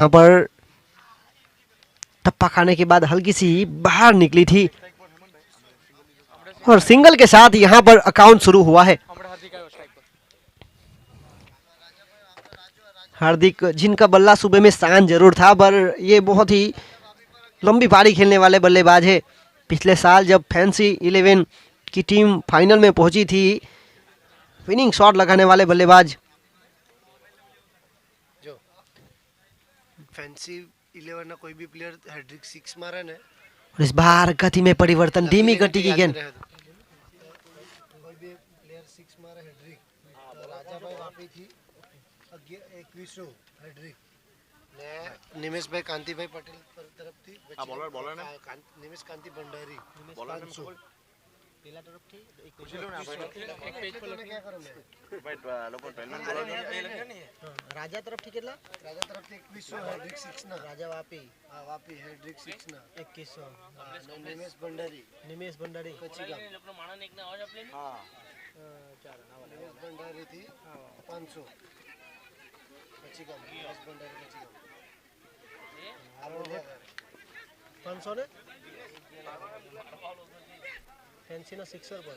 यहाँ पर टप्पा खाने के बाद हल्की सी बाहर निकली थी और सिंगल के साथ यहाँ पर अकाउंट शुरू हुआ है। हार्दिक जिनका बल्ला सुबह में शान जरूर था, पर ये बहुत ही लंबी पारी खेलने वाले बल्लेबाज है। पिछले साल जब फैंसी 11 की टीम फाइनल में पहुंची थी, विनिंग शॉट लगाने वाले बल्लेबाज। जो फैंसी 11 ना कोई भी प्लेयर हैट्रिक 6 मारे ने, और इस बार गति में परिवर्तन, धीमी गति की गेंद। कोई भी प्लेयर 6 मारे हैट्रिक, राजा भाई वापी थी 21 हैट्रिक ने निमेश भाई कांति भाई पटेल तरफ थी। बॉलर ने निमेश कांति भंडारी बॉलर ने पहला तरफ थी एक पेज पर क्या करो मैं भाई लोगों पेनमेंट बॉलर ने राजा तरफ थी કેટલા राजा तरफ थी 2100 हैट्रिक 6 ना राजा वापी वापी हैट्रिक 6 ना 2100 निमेश भंडारी પછી ગામ આપણો માણસ એકને અવાજ આપલે ને હા ચાલો નિમેશ ભંડારી થી 500 પછી ગામ નિમેશ ભંડારી પછી ગામ 500 ને फैंसी ना सिक्सर पर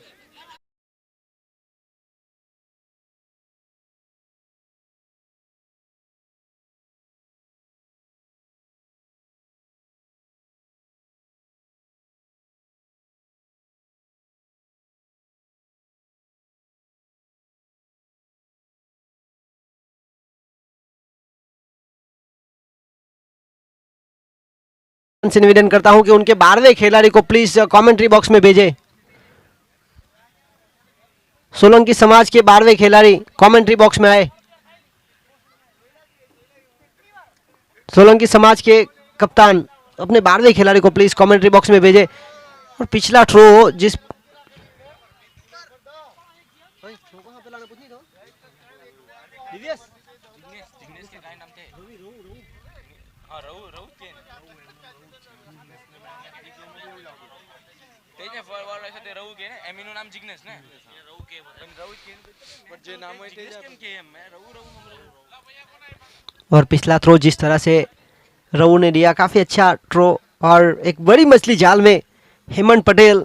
से निवेदन करता हूं कि उनके 12वें खिलाड़ी को प्लीज कमेंट्री बॉक्स में भेजें। सोलंकी समाज के 12वें खिलाड़ी कमेंट्री बॉक्स में आए। सोलंकी समाज के कप्तान अपने 12वें खिलाड़ी को प्लीज कमेंट्री बॉक्स में भेजें। और पिछला थ्रो जिस और पिछला थ्रो जिस तरह से रऊ ने दिया, काफी अच्छा थ्रो। और एक बड़ी मछली जाल में हेमंत पटेल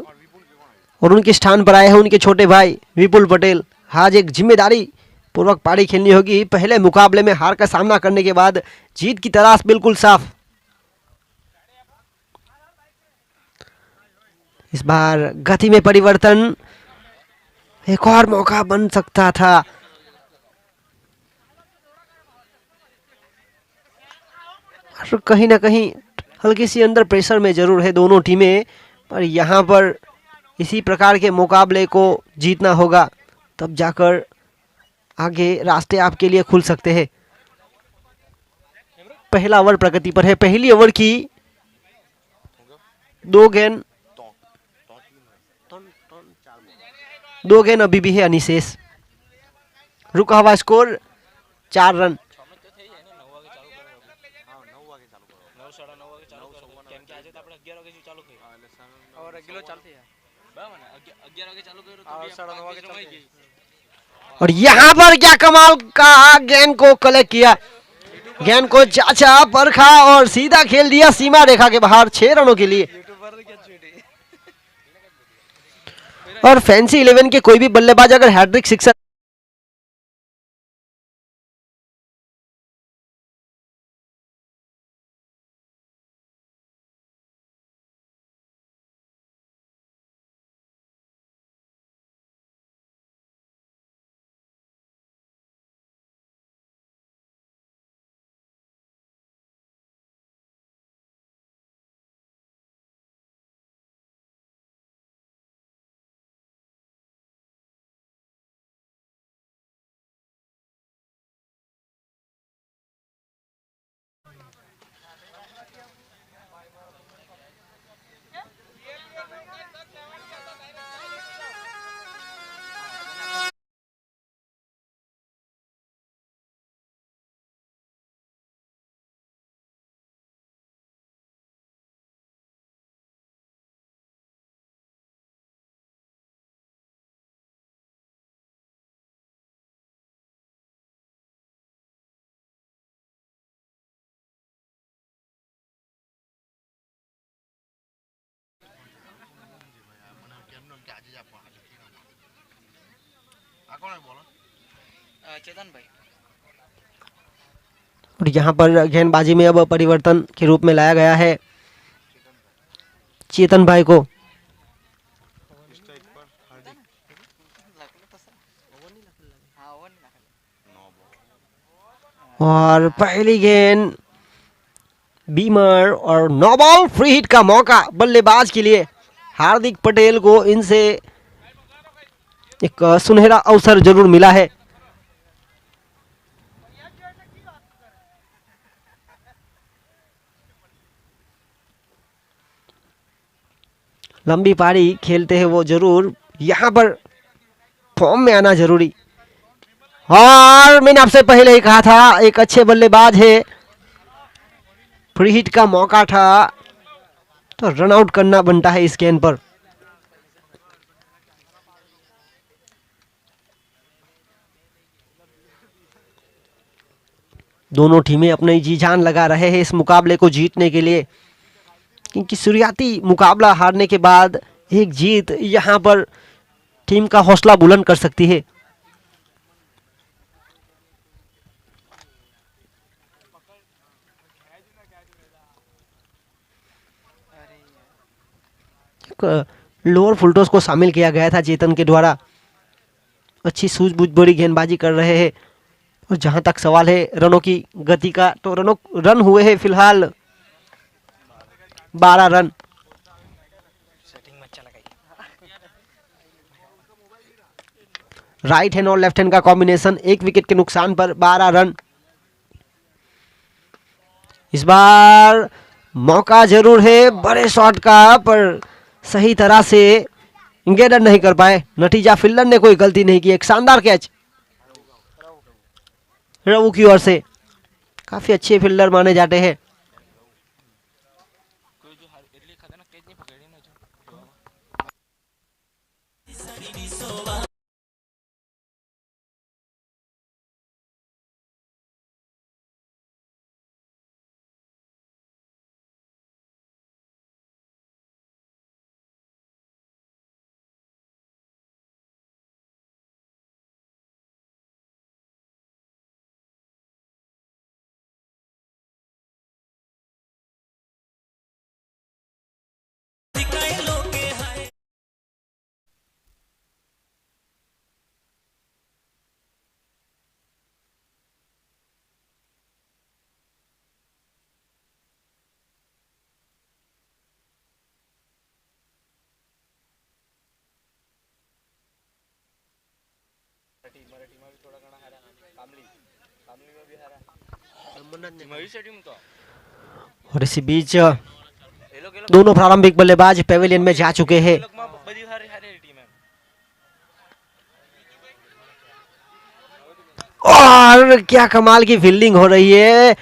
और उनके स्थान पर आए हैं उनके छोटे भाई विपुल पटेल। आज एक जिम्मेदारी पूर्वक पारी खेलनी होगी। पहले मुकाबले में हार का सामना करने के बाद जीत की तलाश बिल्कुल साफ। इस बार गति में परिवर्तन, एक और मौका बन सकता था। और कहीं ना कहीं हल्की सी अंदर प्रेशर में जरूर है दोनों टीमें, पर यहाँ पर इसी प्रकार के मुकाबले को जीतना होगा, तब जाकर आगे रास्ते आपके लिए खुल सकते हैं। पहला ओवर प्रगति पर है। पहली ओवर की 2 गेंद, 2 गेंद अभी भी है अनिशेष। रुका हुआ स्कोर 4 रन। और यहाँ पर क्या कमाल का गेंद को कलेक्ट किया, गेंद को चाचा परखा और सीधा खेल दिया सीमा रेखा के बाहर 6 रनों के लिए। और फैंसी 11 के कोई भी बल्लेबाज अगर हैट्रिक सिक्सर चेतन भाई। और यहाँ पर गेंदबाजी में अब परिवर्तन के रूप में लाया गया है चेतन भाई को। और पहली गेंद बीमर और नो बॉल, फ्री हिट का मौका बल्लेबाज के लिए। हार्दिक पटेल को इनसे एक सुनहरा अवसर जरूर मिला है। लंबी पारी खेलते हैं वो जरूर, यहाँ पर फॉर्म में आना जरूरी। और मैंने आपसे पहले ही कहा था एक अच्छे बल्लेबाज है, फ्री हिट का मौका था तो रन आउट करना बनता है इस गेंद पर। दोनों टीमें अपनी जी जान लगा रहे हैं इस मुकाबले को जीतने के लिए, क्योंकि शुरुआती मुकाबला हारने के बाद एक जीत यहां पर टीम का हौसला बुलंद कर सकती है। लोअर फुल टॉस को शामिल किया गया था चेतन के द्वारा। अच्छी सूझबूझ बड़ी गेंदबाजी कर रहे हैं। और जहां तक सवाल है रनों की गति का, तो रन हुए हैं फिलहाल 12 रन। राइट हैंड और लेफ्ट हैंड का कॉम्बिनेशन, एक विकेट के नुकसान पर 12 रन। इस बार मौका जरूर है बड़े शॉट का, पर सही तरह से इंगेडर नहीं कर पाए। नतीजा फील्डर ने कोई गलती नहीं की। एक शानदार कैच रवु की ओर से, काफी अच्छे फील्डर माने जाते हैं। और इसी बीच दोनों प्रारंभिक बल्लेबाज पेविलियन में जा चुके हैं। और क्या कमाल की फील्डिंग हो रही है।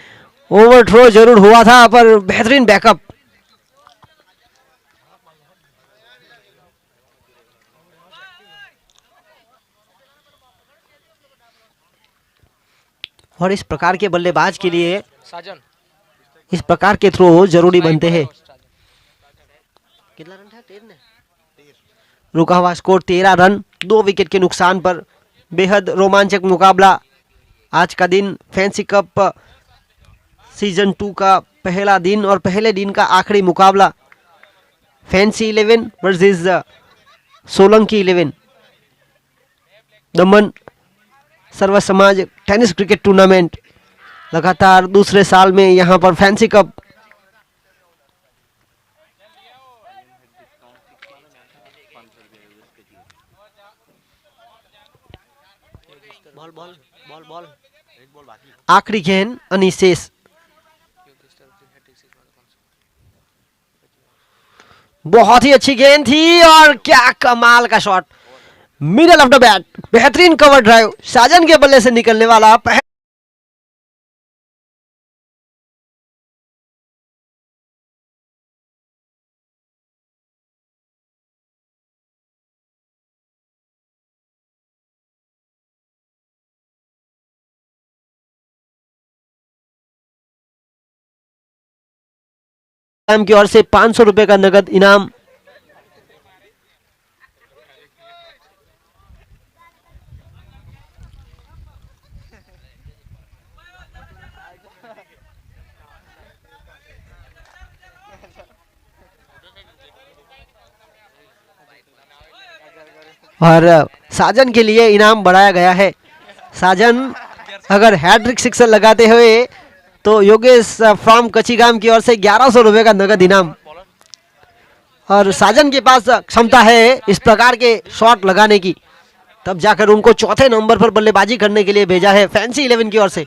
ओवर थ्रो जरूर हुआ था पर बेहतरीन बैकअप। और इस प्रकार के बल्लेबाज के लिए साजन इस प्रकार के थ्रो जरूरी बनते हैं। कितना रन था? 13 ने रुका हुआ स्कोर 13 रन, 2 विकेट के नुकसान पर। बेहद रोमांचक मुकाबला आज का दिन। फैंसी कप सीजन 2 का पहला दिन और पहले दिन का आखिरी मुकाबला। Fancy 11 versus Solanki 11। दमन सर्व समाज टेनिस क्रिकेट टूर्नामेंट लगातार दूसरे साल में यहां पर fancy cup. Ball ball ball ball आखिरी गेंद अनिशेष। बहुत ही अच्छी गेंद थी और क्या कमाल का shot, middle of the bat, बेहतरीन कवर ड्राइव साजन के बल्ले से निकलने वाला। की ओर से 500 रुपए का नगद इनाम। और साजन के लिए इनाम बढ़ाया गया है। साजन अगर हैट्रिक सिक्सर लगाते हुए तो योगेश फ्रॉम कच्चीगाम की ओर से 1100 रुपए का नगद इनाम। और साजन के पास क्षमता है इस प्रकार के शॉट लगाने की, तब जाकर उनको चौथे नंबर पर बल्लेबाजी करने के लिए भेजा है फैंसी 11 की ओर से।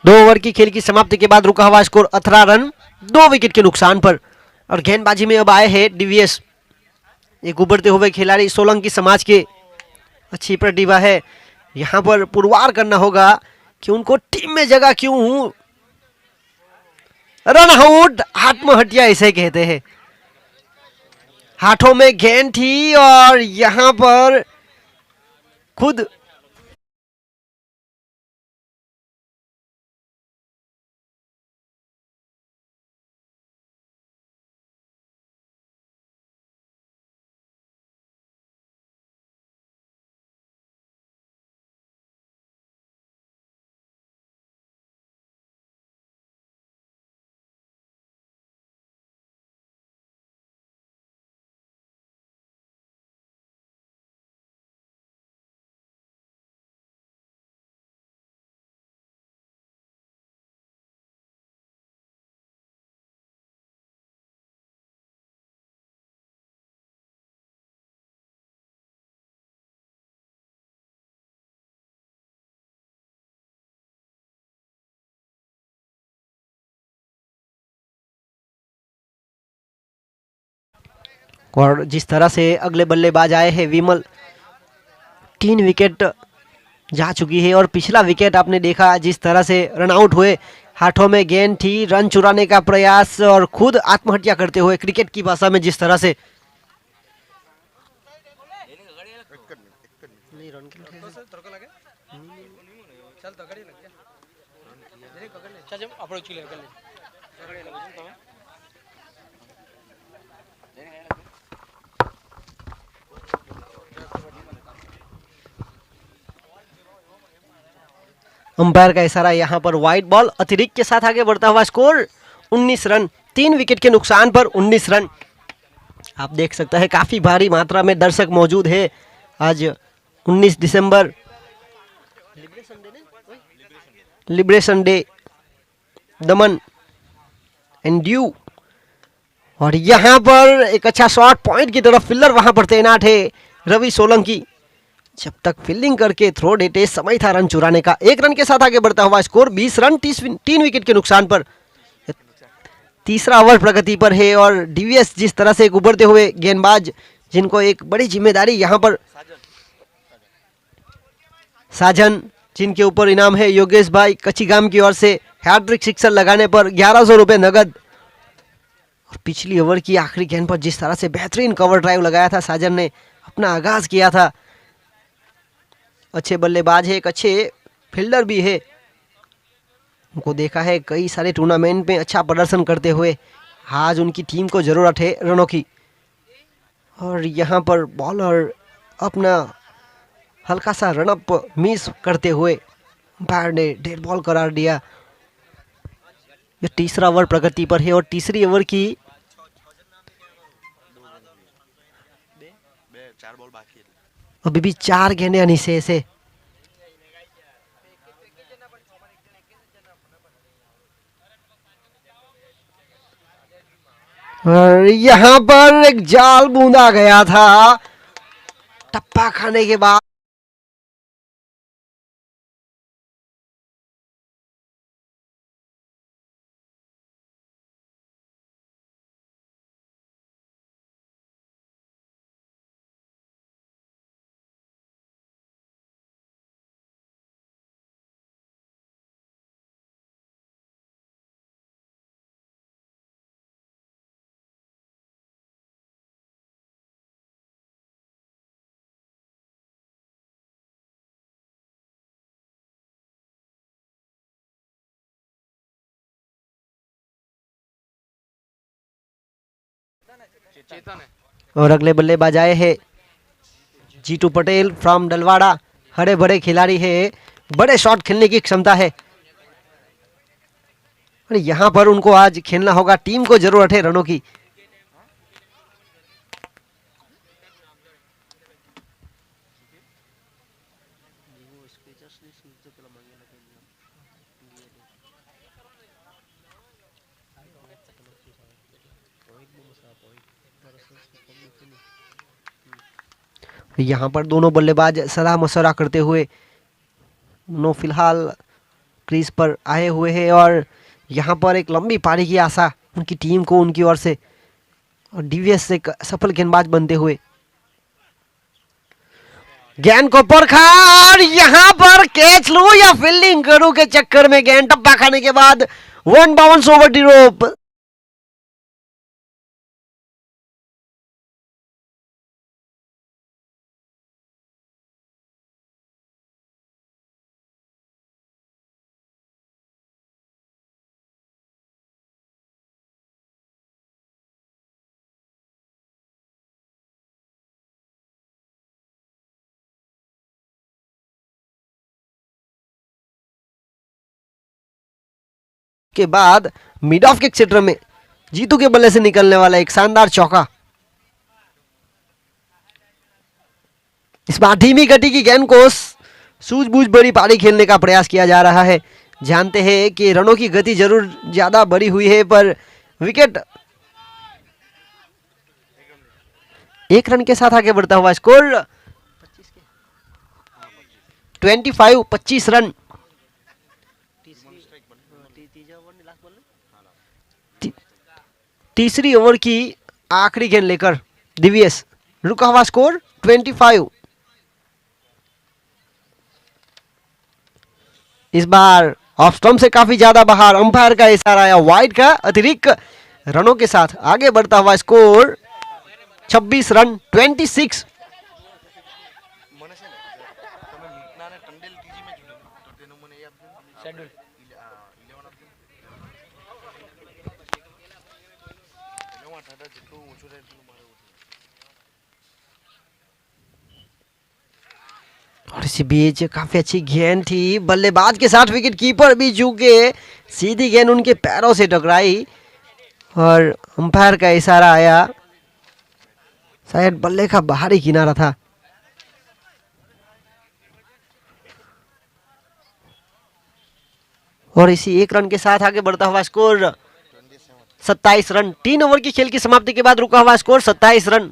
दो ओवर की खेल की समाप्ति के बाद रुका हुआ स्कोर 18 रन 2 विकेट के नुकसान पर। और गेंदबाजी में अब आए हैं डीवीएस, एक उभरते हुए खिलाड़ी सोलंकी समाज के, अच्छी प्रतिभा है। यहां पर पुरवार करना होगा कि उनको टीम में जगह क्यों। रन आउट, आत्महत्या इसे कहते हैं। हाथों में गेंद थी और यहां पर खुद और जिस तरह से अगले बल्लेबाज आए हैं विमल, 3 विकेट जा चुकी है। और पिछला विकेट आपने देखा जिस तरह से रन आउट हुए, हाथों में गेंद थी, रन चुराने का प्रयास और खुद आत्महत्या करते हुए, क्रिकेट की भाषा में जिस तरह से। अंपायर का इशारा, यहां पर वाइड बॉल, अतिरिक्त के साथ आगे बढ़ता हुआ स्कोर 19 रन 3 विकेट के नुकसान पर 19 रन। आप देख सकते हैं काफी भारी मात्रा में दर्शक मौजूद है। आज 19 दिसंबर liberation day, Daman and due. और यहां पर एक अच्छा शॉट पॉइंट की तरफ, फील्डर वहां पर तैनात है रवि सोलंकी। जब तक फील्डिंग करके थ्रो देते समय था रन चुराने का। 1 रन के साथ आगे बढ़ता हुआ स्कोर 20 रन 3 विकेट के नुकसान पर। तीसरा ओवर प्रगति पर है और डीवीएस जिस तरह से एक उभरते हुए गेंदबाज, जिनको एक बड़ी जिम्मेदारी यहां पर, साजन, जिनके ऊपर इनाम है योगेश भाई कच्चीगाम की ओर से हैट्रिक सिक्सर लगाने पर 1100 रुपए नगद। और पिछली ओवर की आखिरी गेंद पर जिस तरह से बेहतरीन कवर ड्राइव लगाया था साजन ने, अपना आगाज किया था। अच्छे बल्लेबाज है, एक अच्छे फील्डर भी है, उनको देखा है कई सारे टूर्नामेंट में अच्छा प्रदर्शन करते हुए। आज उनकी टीम को जरूरत है रनों की। और यहाँ पर बॉलर अपना हल्का सा रनअप मिस करते हुए अंपायर ने डेड बॉल करार दिया। ये तीसरा ओवर प्रगति पर है और तीसरी ओवर की अभी भी 4 गेंदें अनिशेष है। और यहाँ पर एक जाल बूंदा गया था, टप्पा खाने के बाद। और अगले बल्लेबाज आए हैं जीतू पटेल फ्रॉम डलवाड़ा, हरे भरे खिलाड़ी है, बड़े शॉट खेलने की क्षमता है और यहाँ पर उनको आज खेलना होगा, टीम को जरूरत है रनों की। यहाँ पर दोनों बल्लेबाज सलाह मशवरा करते हुए दोनों फिलहाल क्रीज पर आए हुए हैं और यहाँ पर एक लंबी पारी की आशा उनकी टीम को उनकी ओर से, और डीवीएस से एक सफल गेंदबाज बनते हुए गेंद को परखा और यहाँ पर कैच लूं या फील्डिंग करूं के चक्कर में गेंद टप्पा खाने के बाद one bounce over the rope. के बाद मिड ऑफ के क्षेत्र में जीतू के बल्ले से निकलने वाला एक शानदार चौका। इस बार धीमी गति की गेंद को सूझबूझ बड़ी पारी खेलने का प्रयास किया जा रहा है। जानते हैं कि रनों की गति जरूर ज्यादा बड़ी हुई है पर विकेट 1 रन के साथ आगे बढ़ता हुआ स्कोर 25 रन। तीसरी ओवर की आखिरी गेंद लेकर डीवीएस, रुका हुआ स्कोर 25। इस बार ऑफ स्टंप से काफी ज्यादा बाहर, अंपायर का इशारा आया वाइड का, अतिरिक्त रनों के साथ आगे बढ़ता हुआ स्कोर 26 रन 26। और इसी बीच काफी अच्छी गेंद थी, बल्लेबाज के साथ विकेट कीपर भी चूके, सीधी गेंद उनके पैरों से टकराई और अंपायर का इशारा आया, शायद बल्ले का बाहरी किनारा था। और इसी 1 रन के साथ आगे बढ़ता हुआ स्कोर 27 रन। 3 ओवर की खेल की समाप्ति के बाद रुका हुआ स्कोर 27 रन।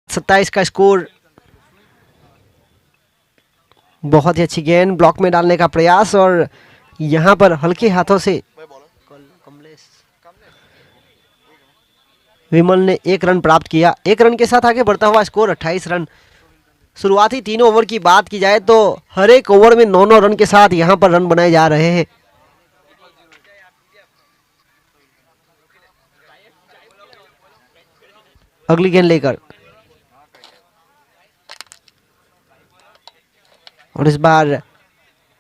सत्ताईस का स्कोर। बहुत ही अच्छी गेंद, ब्लॉक में डालने का प्रयास और यहां पर हल्के हाथों से विमल ने 1 रन प्राप्त किया। 1 रन के साथ आगे बढ़ता हुआ स्कोर 28 रन। शुरुआती 3 ओवर की बात की जाए तो हर एक ओवर में 9-9 रन के साथ यहां पर रन बनाए जा रहे हैं। अगली गेंद लेकर और इस बार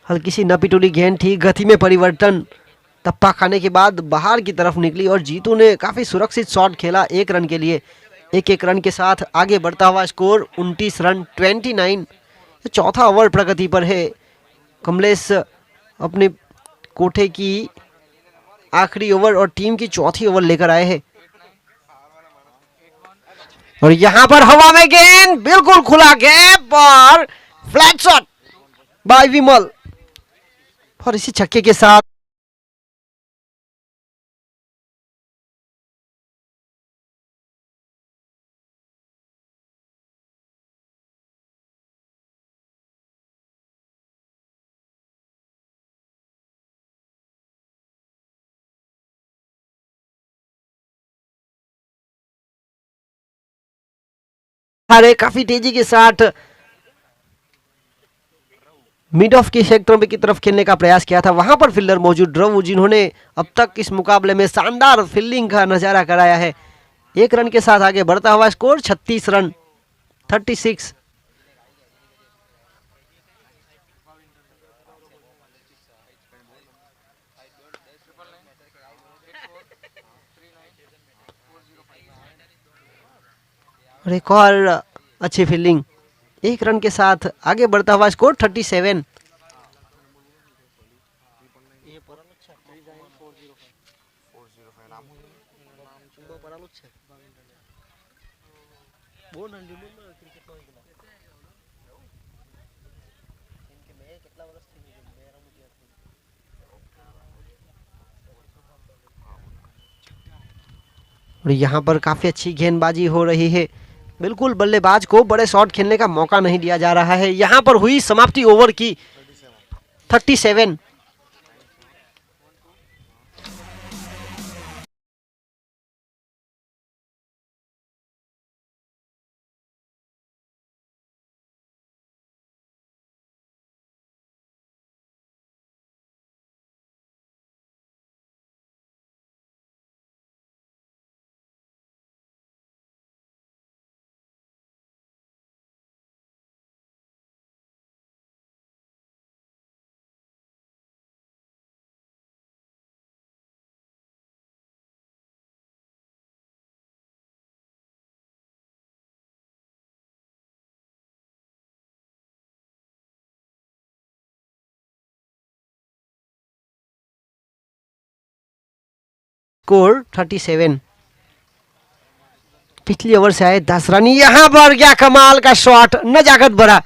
हल्की सी नपीटुली गेंद थी, गति में परिवर्तन, टप्पा खाने के बाद बाहर की तरफ निकली और जीतू ने काफी सुरक्षित शॉट खेला 1 रन के लिए। 1-1 रन के साथ आगे बढ़ता हुआ स्कोर 29 रन 29। चौथा ओवर प्रगति पर है। कमलेश अपने कोठे की आखिरी ओवर और टीम की चौथी ओवर लेकर आए हैं और यहां पर हवा में गेंद, बिल्कुल खुला गैप और फ्लैट शॉट बाय विमल और इसी छक्के के साथ अरे काफी तेजी के साथ मिड ऑफ के क्षेत्रों में की तरफ खेलने का प्रयास किया था, वहां पर फील्डर मौजूद रवु जिन्होंने अब तक इस मुकाबले में शानदार फील्डिंग का नजारा कराया है। 1 रन के साथ आगे बढ़ता हुआ स्कोर 36 रन 36। और एक और अच्छी फील्डिंग, 1 रन के साथ आगे बढ़ता हुआ स्कोर 37। और यहाँ पर काफी अच्छी गेंदबाजी हो रही है, बिल्कुल बल्लेबाज को बड़े शॉट खेलने का मौका नहीं दिया जा रहा है। यहाँ पर हुई समाप्ति ओवर की 37। स्कोर 37। पिछली ओवर से आए 10 रन, यहां पर क्या कमाल का शॉट, नजाकत भरा,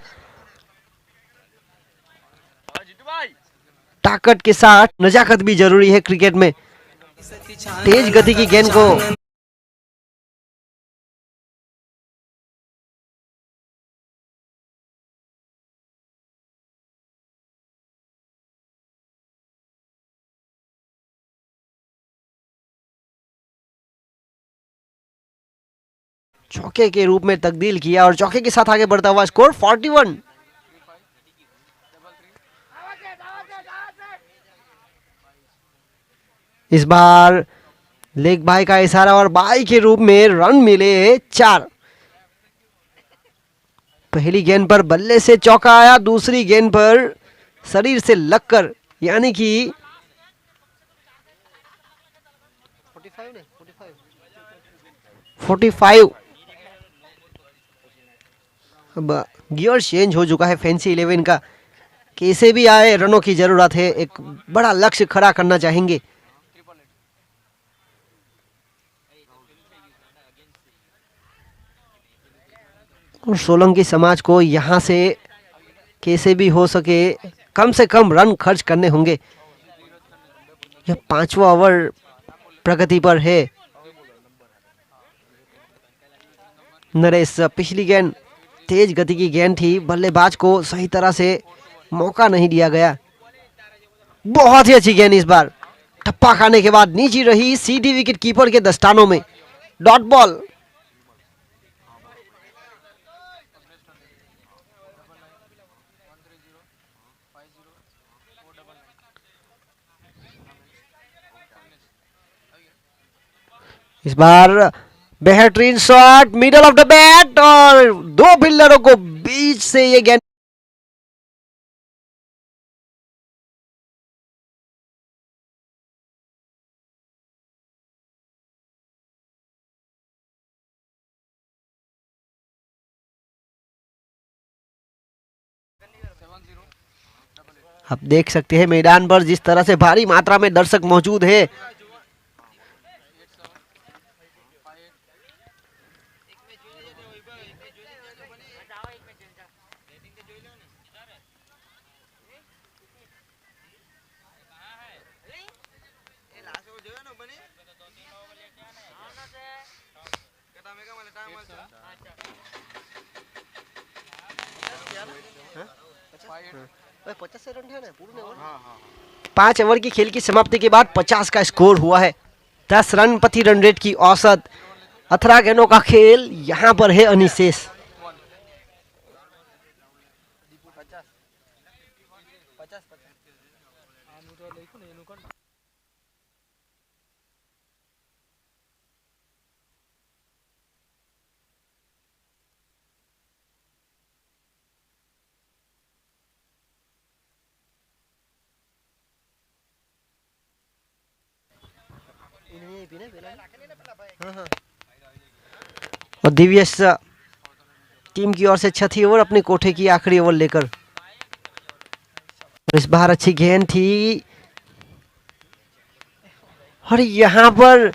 ताकत के साथ नजाकत भी जरूरी है क्रिकेट में। तेज गति की गेंद को चौके के रूप में तब्दील किया और चौके के साथ आगे बढ़ता हुआ स्कोर 41। इस बार लेग बाई का इशारा और बाई के रूप में रन मिले 4। पहली गेंद पर बल्ले से चौका आया, दूसरी गेंद पर शरीर से लगकर, यानी कि 45। अब गियर चेंज हो चुका है फैंसी 11 का, कैसे भी आए रनों की जरूरत है, एक बड़ा लक्ष्य खड़ा करना चाहेंगे। और सोलंकी समाज को यहां से कैसे भी हो सके कम से कम रन खर्च करने होंगे। यह 5वां ओवर प्रगति पर है। नरेश, पिछली गेंद तेज गति की गेंद थी, बल्लेबाज को सही तरह से मौका नहीं दिया गया। बहुत ही अच्छी गेंद इस बार, ठप्पा खाने के बाद नीचे रही, सीधी विकेट कीपर के दस्तानों में, डॉट बॉल। इस बार बेहतरीन shot, middle of the bat और 2 फील्डरों को बीच से ये गेंद। आप देख सकते हैं मैदान पर जिस तरह से भारी मात्रा में दर्शक मौजूद है। पांच ओवर की खेल की समाप्ति के बाद 50 का स्कोर हुआ है। 10 रन प्रति रन रेट की औसत। 18 गेंदों का खेल यहाँ पर है अनिशेष। और दिव्यस टीम की ओर से छठी ओवर अपने कोठे की आखिरी ओवर लेकर। और इस बार अच्छी गेंद थी और यहाँ पर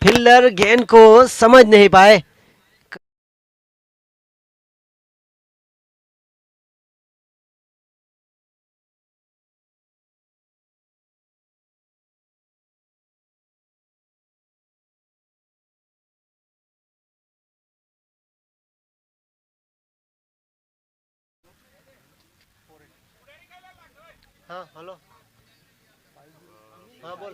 फील्डर गेंद को समझ नहीं पाए। हाँ हेलो हाँ बोल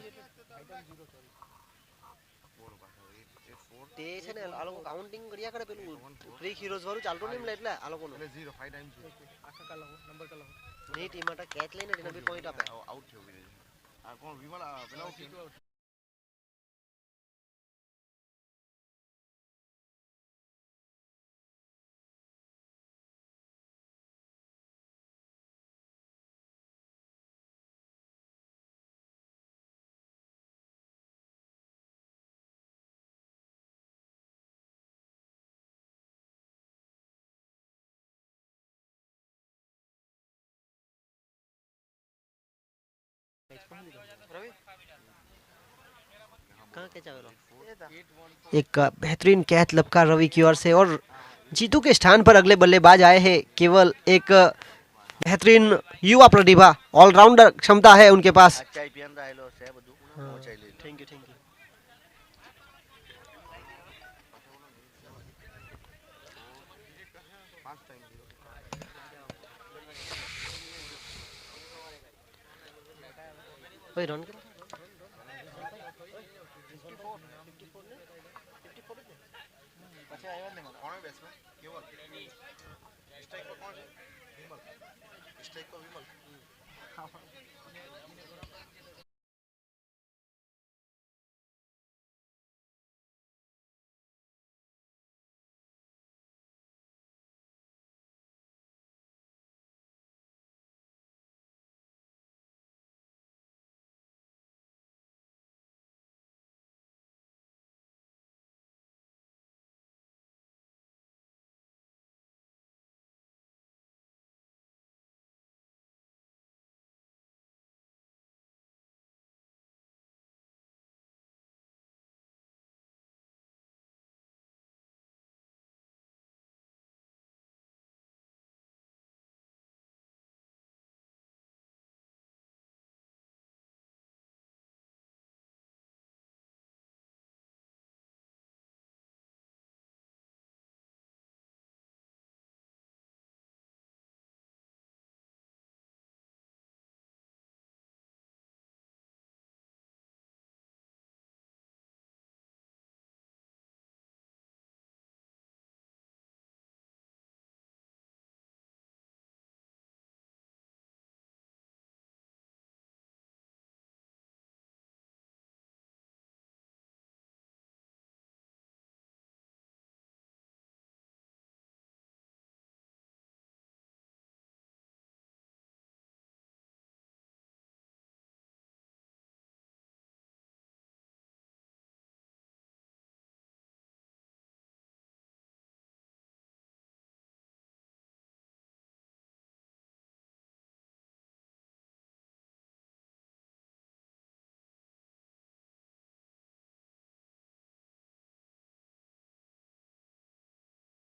તે છે ને આ લોકો કાઉન્ટિંગ કર્યા કરે પેલું પ્રી હીરોઝ વાળું ચાલતું નહીં મળે એટલે આ લોકોનું એટલે 0 5 ટાઈમ આખા કાલા નંબર કાલા નહીં ટીમ માટે કેચ લઈને તેના બી પોઈન્ટ આપે આઉટ થયો બી આ કોણ વિમલ પેલા एक बेहतरीन कैच लपका रवि की ओर से और जीतू के स्थान पर अगले बल्लेबाज आए हैं। केवल एक बेहतरीन युवा प्रतिभा ऑलराउंडर क्षमता है उनके पास। Thank you thank you. Run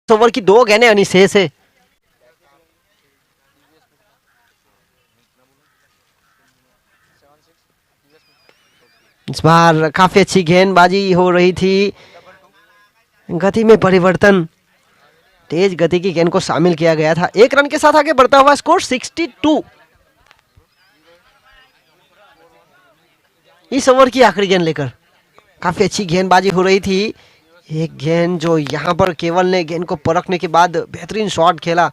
over की 2 गेंदें अनिशेष है। इस बार काफी अच्छी गेंदबाजी हो रही थी। गति में परिवर्तन, तेज गति की गेंद को शामिल किया गया था। 1 रन के साथ आगे बढ़ता हुआ स्कोर 62। इस ओवर की आखिरी गेंद लेकर काफी अच्छी गेंदबाजी हो रही थी। एक गेंद जो यहां पर केवल ने गेंद को परखने के बाद बेहतरीन शॉट खेला।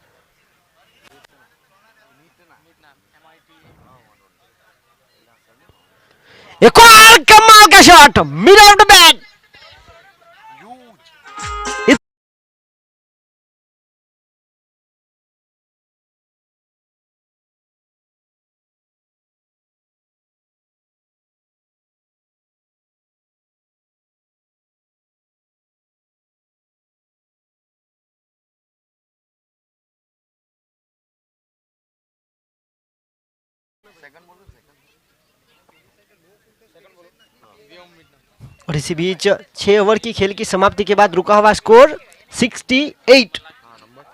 एक और कमाल का shot mid of the bat. और इसी बीच 6 ओवर की खेल की समाप्ति के बाद रुका हुआ स्कोर 68।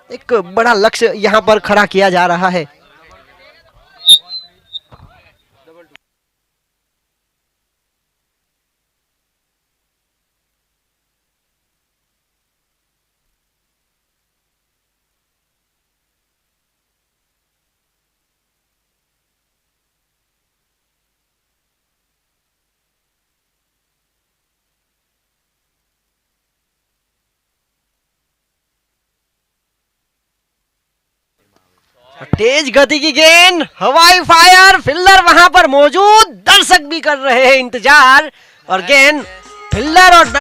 एक बड़ा लक्ष्य यहां पर खड़ा किया जा रहा है। तेज गति की गेंद, हवाई फायर, फील्डर वहां पर मौजूद, दर्शक भी कर रहे हैं इंतजार और गेंद फील्डर और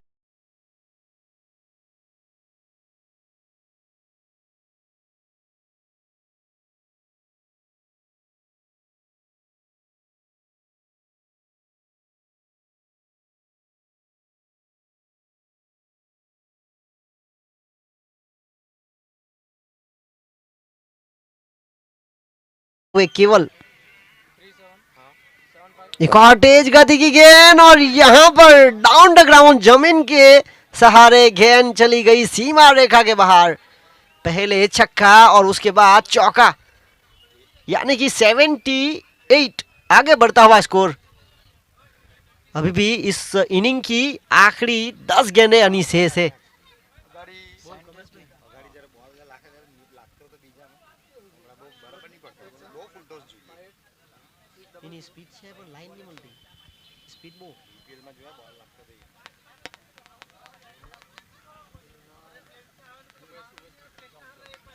वे केवल एक और तेज गति की गेंद और यहां पर डाउन द ग्राउंड जमीन के सहारे गेंद चली गई सीमा रेखा के बाहर। पहले छक्का और उसके बाद चौका, यानी कि 78 आगे बढ़ता हुआ स्कोर। अभी भी इस इनिंग की आखिरी 10 गेंदें अनिशेष है।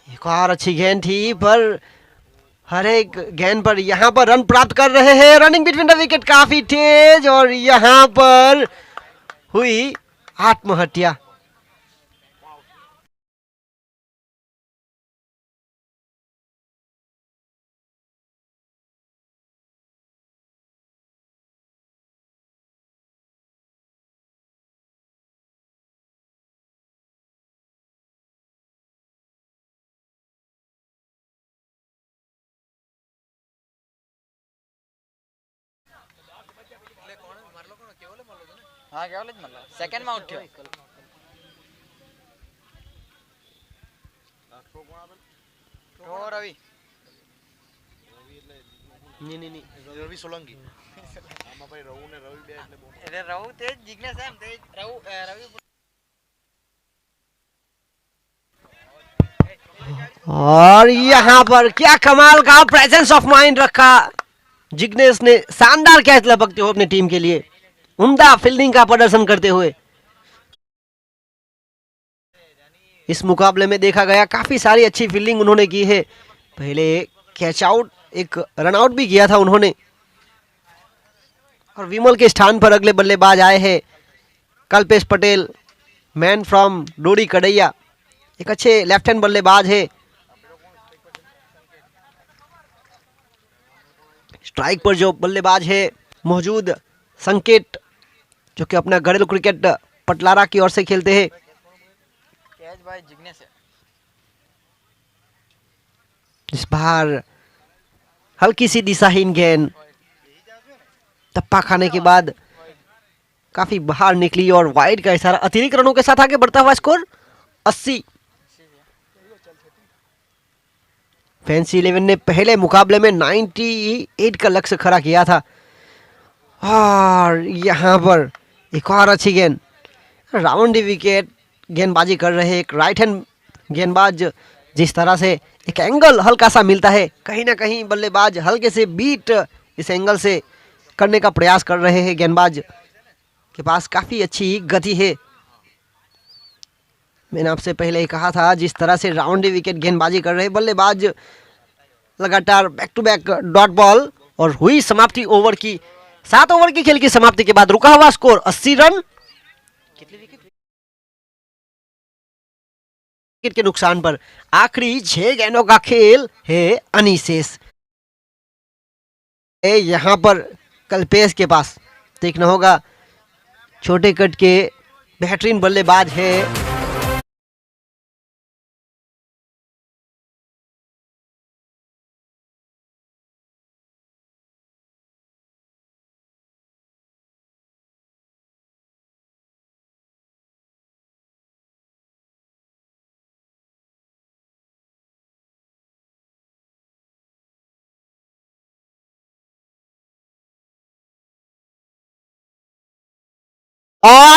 एक और अच्छी गेंद थी पर हर एक गेंद पर यहां पर रन प्राप्त कर रहे हैं। रनिंग बिटवीन द विकेट काफी तेज और यहां पर हुई आत्महत्या। हाँ क्या बोले मतलब सेकंड में आउट थयो तो रवि नहीं रवि सोलंकी આમાં ભાઈ રવુ ને રવિ બે એટલે બહુ એટલે રવુ તેજ જિગ્નેશ એમ તેજ રવિ और यहां पर क्या कमाल का प्रेजेंस ऑफ माइंड रखा जिग्नेश ने। शानदार कैच लपकते हुए अपनी टीम के लिए, उम्दा फील्डिंग का प्रदर्शन करते हुए। इस मुकाबले में देखा गया काफी सारी अच्छी फील्डिंग उन्होंने की है। पहले कैच आउट, एक रन आउट भी किया था उन्होंने। और विमल के स्थान पर अगले बल्लेबाज आए हैं कल्पेश पटेल, मैन फ्रॉम डोडी कड़ैया, एक अच्छे लेफ्ट हैंड बल्लेबाज है। स्ट्राइक पर जो बल्लेबाज है मौजूद संकेत, जो कि अपना घरेलू क्रिकेट पटलारा की ओर से खेलते हैं। कैच भाई जिग्नेश है। इस बार हल्की सी दिशाहीन गेंद टप्पा खाने के बाद काफी बाहर निकली और वाइड का इशारा। अतिरिक्त रनों के साथ आगे बढ़ता हुआ स्कोर 80। फैंसी 11 ने पहले मुकाबले में 98 का लक्ष्य खड़ा किया था और यहां पर एक और अच्छी गेंद, राउंड विकेट गेंदबाजी कर रहे एक राइट हैंड गेंदबाज। जिस तरह से एक एंगल हल्का सा मिलता है, कहीं ना कहीं बल्लेबाज हल्के से बीट इस एंगल से करने का प्रयास कर रहे हैं। गेंदबाज के पास काफी अच्छी गति है। मैंने आपसे पहले ही कहा था, जिस तरह से राउंड विकेट गेंदबाजी कर रहे बल्लेबाज, लगातार back to back dot ball. और हुई समाप्ति ओवर की, 7 ओवर की खेल की समाप्ति के बाद रुका हुआ स्कोर 80 रन। कितने विकेट के नुकसान पर आखिरी 6 गेंदों का खेल है अनिशेष। यहां पर कल्पेश के पास देखना होगा, छोटे कट के बेहतरीन बल्लेबाज है।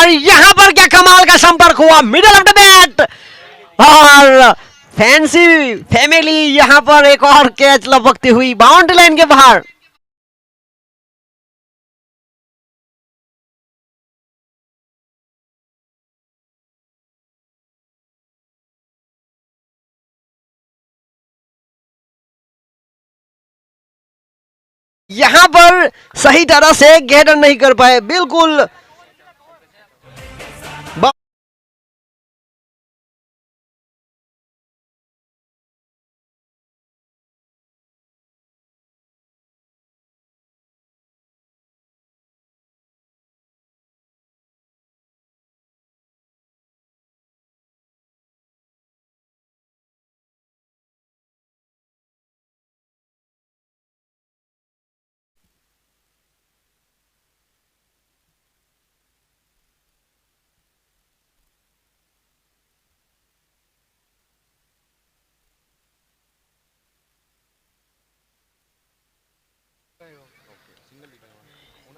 और यहां पर क्या कमाल का संपर्क हुआ मिडल ऑफ द बैट, और फैंसी फैमिली यहां पर एक और कैच लपकती हुई बाउंड्री लाइन के बाहर। यहां पर सही तरह से गेट नहीं कर पाए, बिल्कुल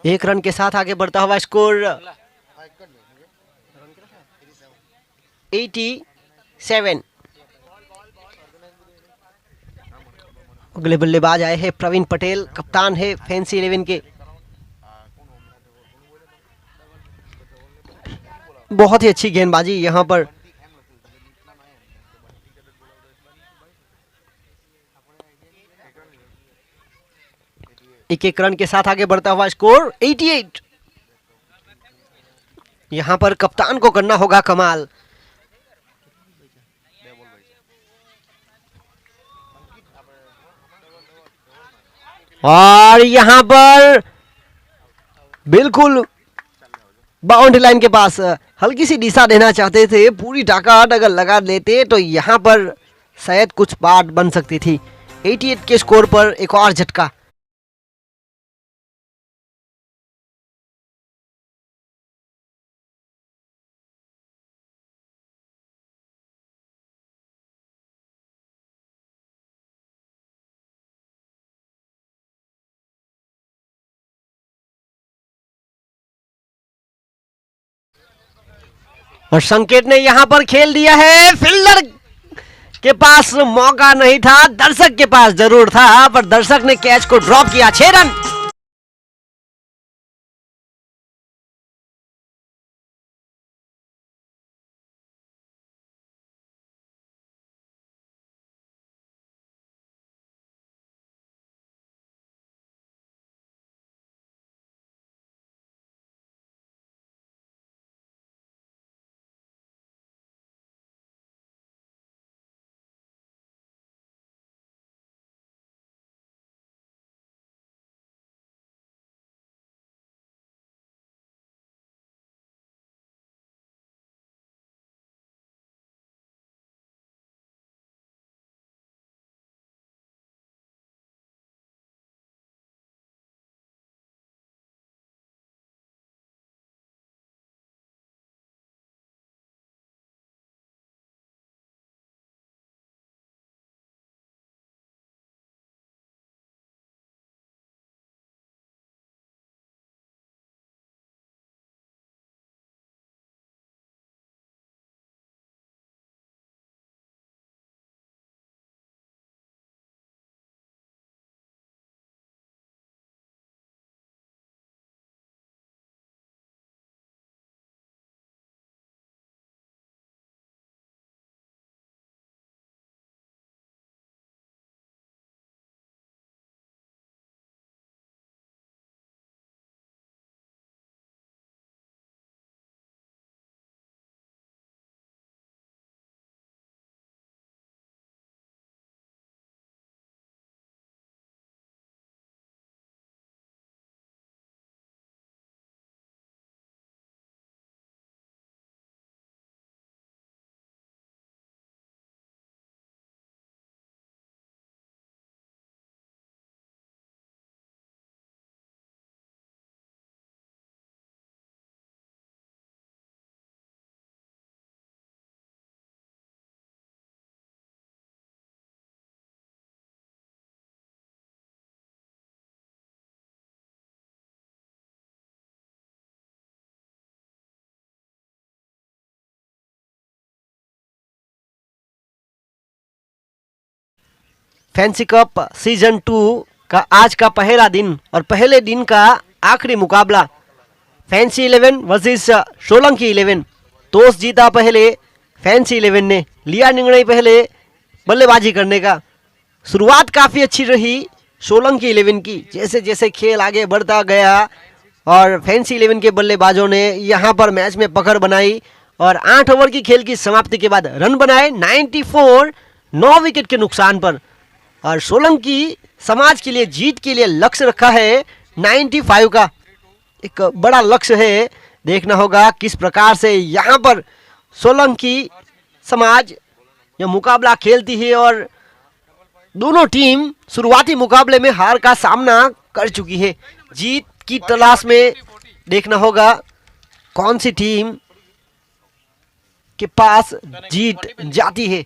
एक रन के साथ आगे बढ़ता हुआ स्कोर 87। अगले बल्लेबाज आए हैं प्रवीण पटेल, कप्तान है फैंसी 11 के। बहुत ही अच्छी गेंदबाजी यहां पर। एक एक रन के साथ आगे बढ़ता हुआ स्कोर 88। यहां पर कप्तान को करना होगा कमाल। और यहां पर बिल्कुल बाउंड्री लाइन के पास हल्की सी दिशा देना चाहते थे, पूरी ताकत अगर लगा लेते तो यहां पर शायद कुछ बात बन सकती थी। 88 के स्कोर पर एक और झटका। और संकेत ने यहां पर खेल दिया है, फील्डर के पास मौका नहीं था, दर्शक के पास जरूर था, पर दर्शक ने कैच को ड्रॉप किया। 6 रन। फैंसी कप सीजन 2 का आज का पहला दिन और पहले दिन का आखिरी मुकाबला फैंसी 11 वर्सेस सोलंकी 11। टॉस जीता पहले फैंसी 11 ने, लिया निर्णय पहले बल्लेबाजी करने का। शुरुआत काफ़ी अच्छी रही सोलंकी 11 की। जैसे जैसे खेल आगे बढ़ता गया और फैंसी 11 के बल्लेबाजों ने यहाँ पर मैच में पकड़ बनाई और 8 ओवर की खेल की समाप्ति के बाद रन बनाए 94, 9 विकेट के नुकसान पर। और सोलंकी समाज के लिए जीत के लिए लक्ष्य रखा है 95 का, एक बड़ा लक्ष्य है। देखना होगा किस प्रकार से यहाँ पर सोलंकी समाज यह मुकाबला खेलती है और दोनों टीम शुरुआती मुकाबले में हार का सामना कर चुकी है। जीत की तलाश में देखना होगा कौन सी टीम के पास जीत जाती है।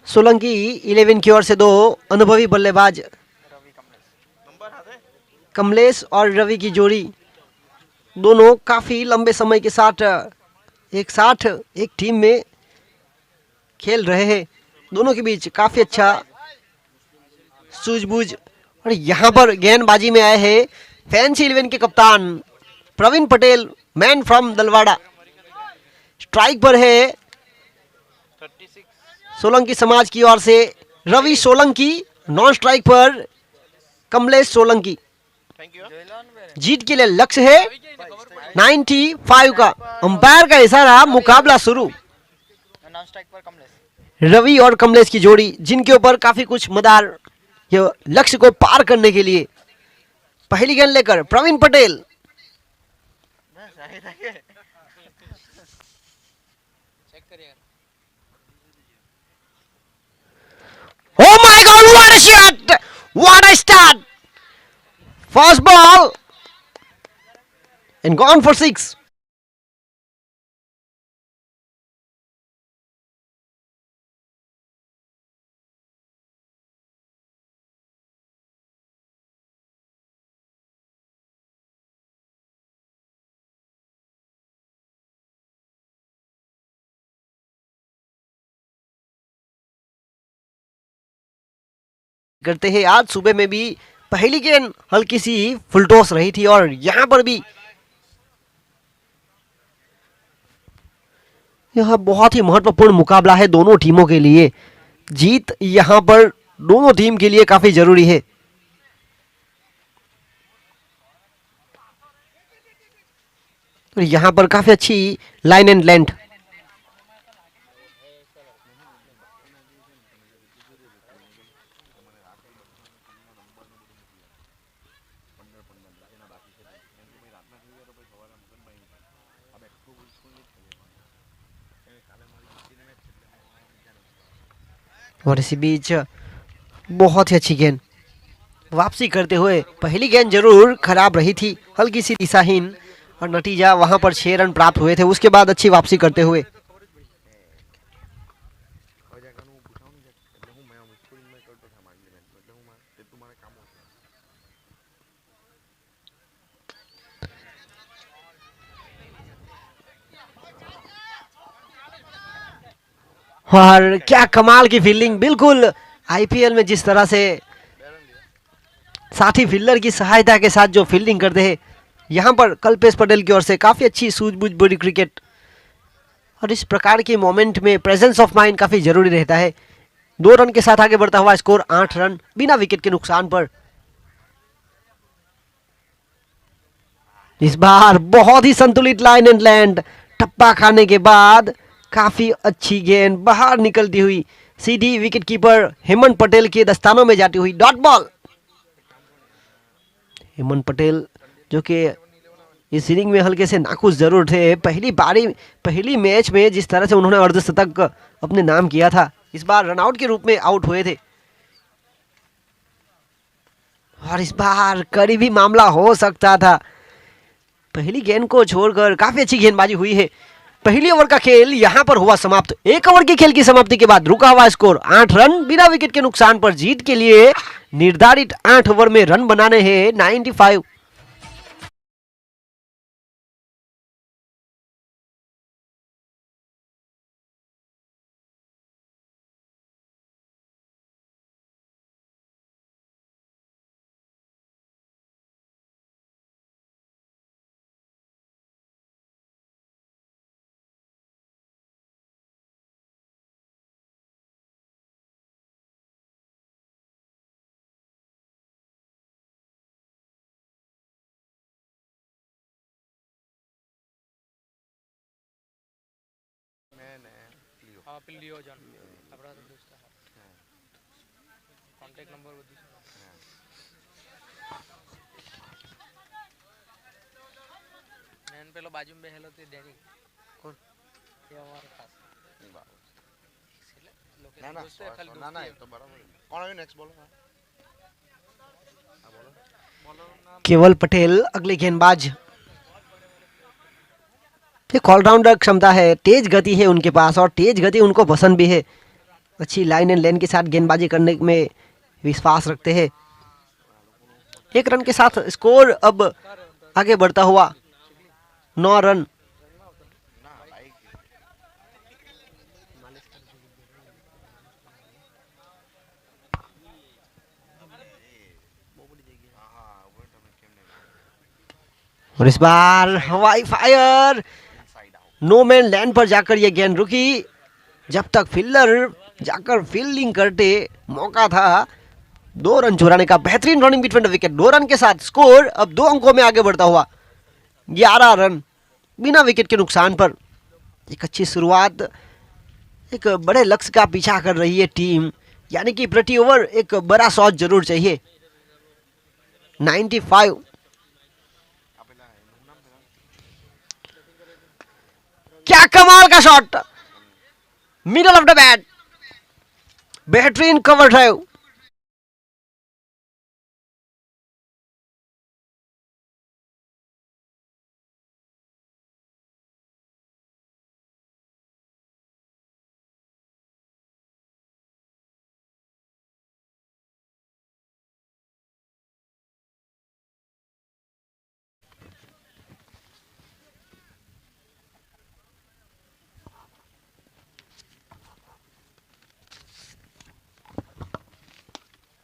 सोलंकी 11 की ओर से दो अनुभवी बल्लेबाज कमलेश और रवि की जोड़ी, दोनों काफी लंबे समय के साथ एक साथ एक टीम में खेल रहे हैं। दोनों के बीच काफी अच्छा सूझबूझ। और यहाँ पर गेंदबाजी में आए हैं फैंसी 11 के कप्तान Praveen Patel, man from Dalwada. Strike पर है सोलंकी समाज की ओर से रवि सोलंकी, नॉन स्ट्राइक पर कमलेश सोलंकी। जीत के लिए लक्ष्य है 95 का। अंपायर का इशारा, मुकाबला शुरू। रवि और कमलेश की जोड़ी जिनके ऊपर काफी कुछ मदार ये लक्ष्य को पार करने के लिए। पहली गेंद लेकर Praveen Patel, oh my god, what a shot, what a start, first ball and gone for 6. करते हैं आज सुबह में भी पहली गेंद हल्की सी फुल टॉस रही थी और यहां पर भी यह बहुत ही महत्वपूर्ण मुकाबला है दोनों टीमों के लिए। जीत यहां पर दोनों टीम के लिए काफी जरूरी है। और यहां पर काफी अच्छी लाइन एंड लेंथ। और इसी बीच बहुत ही अच्छी गेंद वापसी करते हुए। पहली गेंद जरूर खराब रही थी, हल्की सी दिशाहीन, और नतीजा वहां पर 6 रन प्राप्त हुए थे। उसके बाद अच्छी वापसी करते हुए और क्या कमाल की फील्डिंग। बिल्कुल आईपीएल में जिस तरह से साथी फील्डर की सहायता के साथ जो फील्डिंग करते हैं, यहाँ पर कल्पेश पटेल की ओर से काफी अच्छी सूझबूझ बड़ी क्रिकेट। और इस प्रकार के मोमेंट में प्रेजेंस ऑफ माइंड काफी जरूरी रहता है। 2 रन के साथ आगे बढ़ता हुआ स्कोर 8 रन बिना विकेट के नुकसान पर। इस बार बहुत ही संतुलित लाइन एंड लैंड, टप्पा खाने के बाद काफी अच्छी गेंद बाहर निकलती हुई सीधी विकेट कीपर हेमंत पटेल के दस्तानों में जाती हुई डॉट बॉल। हेमंत पटेल जो कि इस इनिंग में हल्के से नाखुश जरूर थे। पहली मैच में जिस तरह से उन्होंने अर्धशतक अपने नाम किया था, इस बार रनआउट के रूप में आउट हुए थे और इस बार करीबी मामला हो सकता था। पहली गेंद को छोड़कर काफी अच्छी गेंदबाजी हुई है। पहली ओवर का खेल यहां पर हुआ समाप्त। एक ओवर की खेल की समाप्ति के बाद रुका हुआ स्कोर 8 रन बिना विकेट के नुकसान पर। जीत के लिए निर्धारित 8 ओवर में रन बनाने हैं 95। పిల్లియో జాన్ అపరాధ దోస్తా కాంటాక్ట్ నంబర్ వద్దు నేను પેલો બાજુ में બેહેલો તે ડેની કોણ એ અમારો ખાસ ના ના ના ના એ તો બરાબર કોણ આવ્યું નેક્સ્ટ બોલર केवल पटेल अगले गेंदबाज। एक ऑलराउंडर क्षमता है, तेज गति है उनके पास और तेज गति उनको पसंद भी है। अच्छी लाइन एंड लेन के साथ गेंदबाजी करने में विश्वास रखते हैं। 1 रन के साथ स्कोर अब आगे बढ़ता हुआ 9 रन। और इस बार हवाई फायर नो मैन लैंड पर जाकर यह गेंद रुकी। जब तक फील्डर जाकर फील्डिंग करते मौका था 2 रन चुराने का। बेहतरीन running between the wicket. 2 run के साथ स्कोर अब 2 अंकों में आगे बढ़ता हुआ 11 रन बिना विकेट के नुकसान पर। एक अच्छी शुरुआत, एक बड़े लक्ष्य का पीछा कर रही है टीम, यानी कि प्रति ओवर एक बड़ा शॉट जरूर चाहिए। 95। क्या कमाल का shot, middle of the bat, बेहतरीन कवर ड्राइव।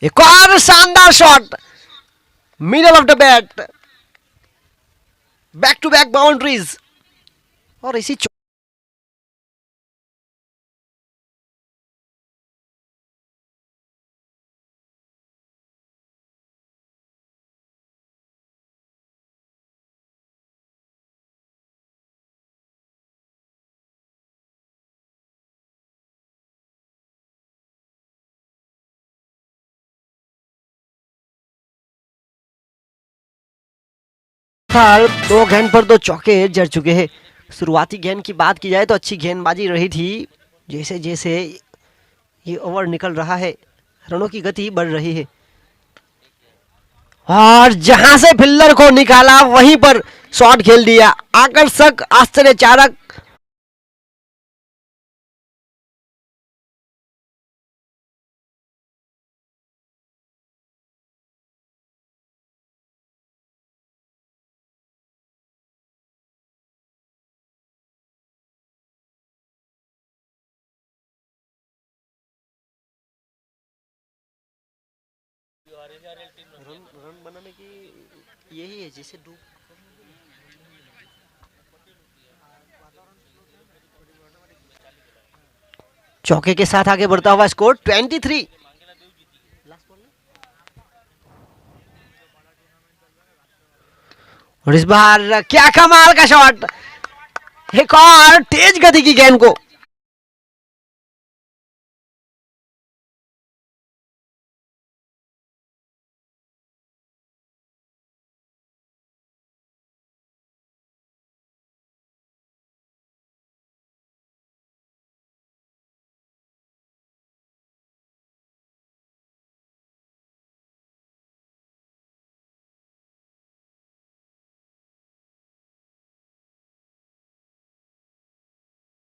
एक और शानदार shot, middle of the bat, back to back boundaries. और इसी फिलहाल 2 गेंद पर 2 चौके जड़ चुके हैं। शुरुआती गेंद की बात की जाए तो अच्छी गेंदबाजी रही थी। जैसे जैसे ये ओवर निकल रहा है रनों की गति बढ़ रही है और जहां से फील्डर को निकाला वहीं पर शॉट खेल दिया। आकर्षक, आश्चर्यचारक। रन बनाने की यही है जिसे चौके के साथ आगे बढ़ता हुआ स्कोर 23। और इस बार क्या कमाल का शॉट, एक और तेज गति की गेंद को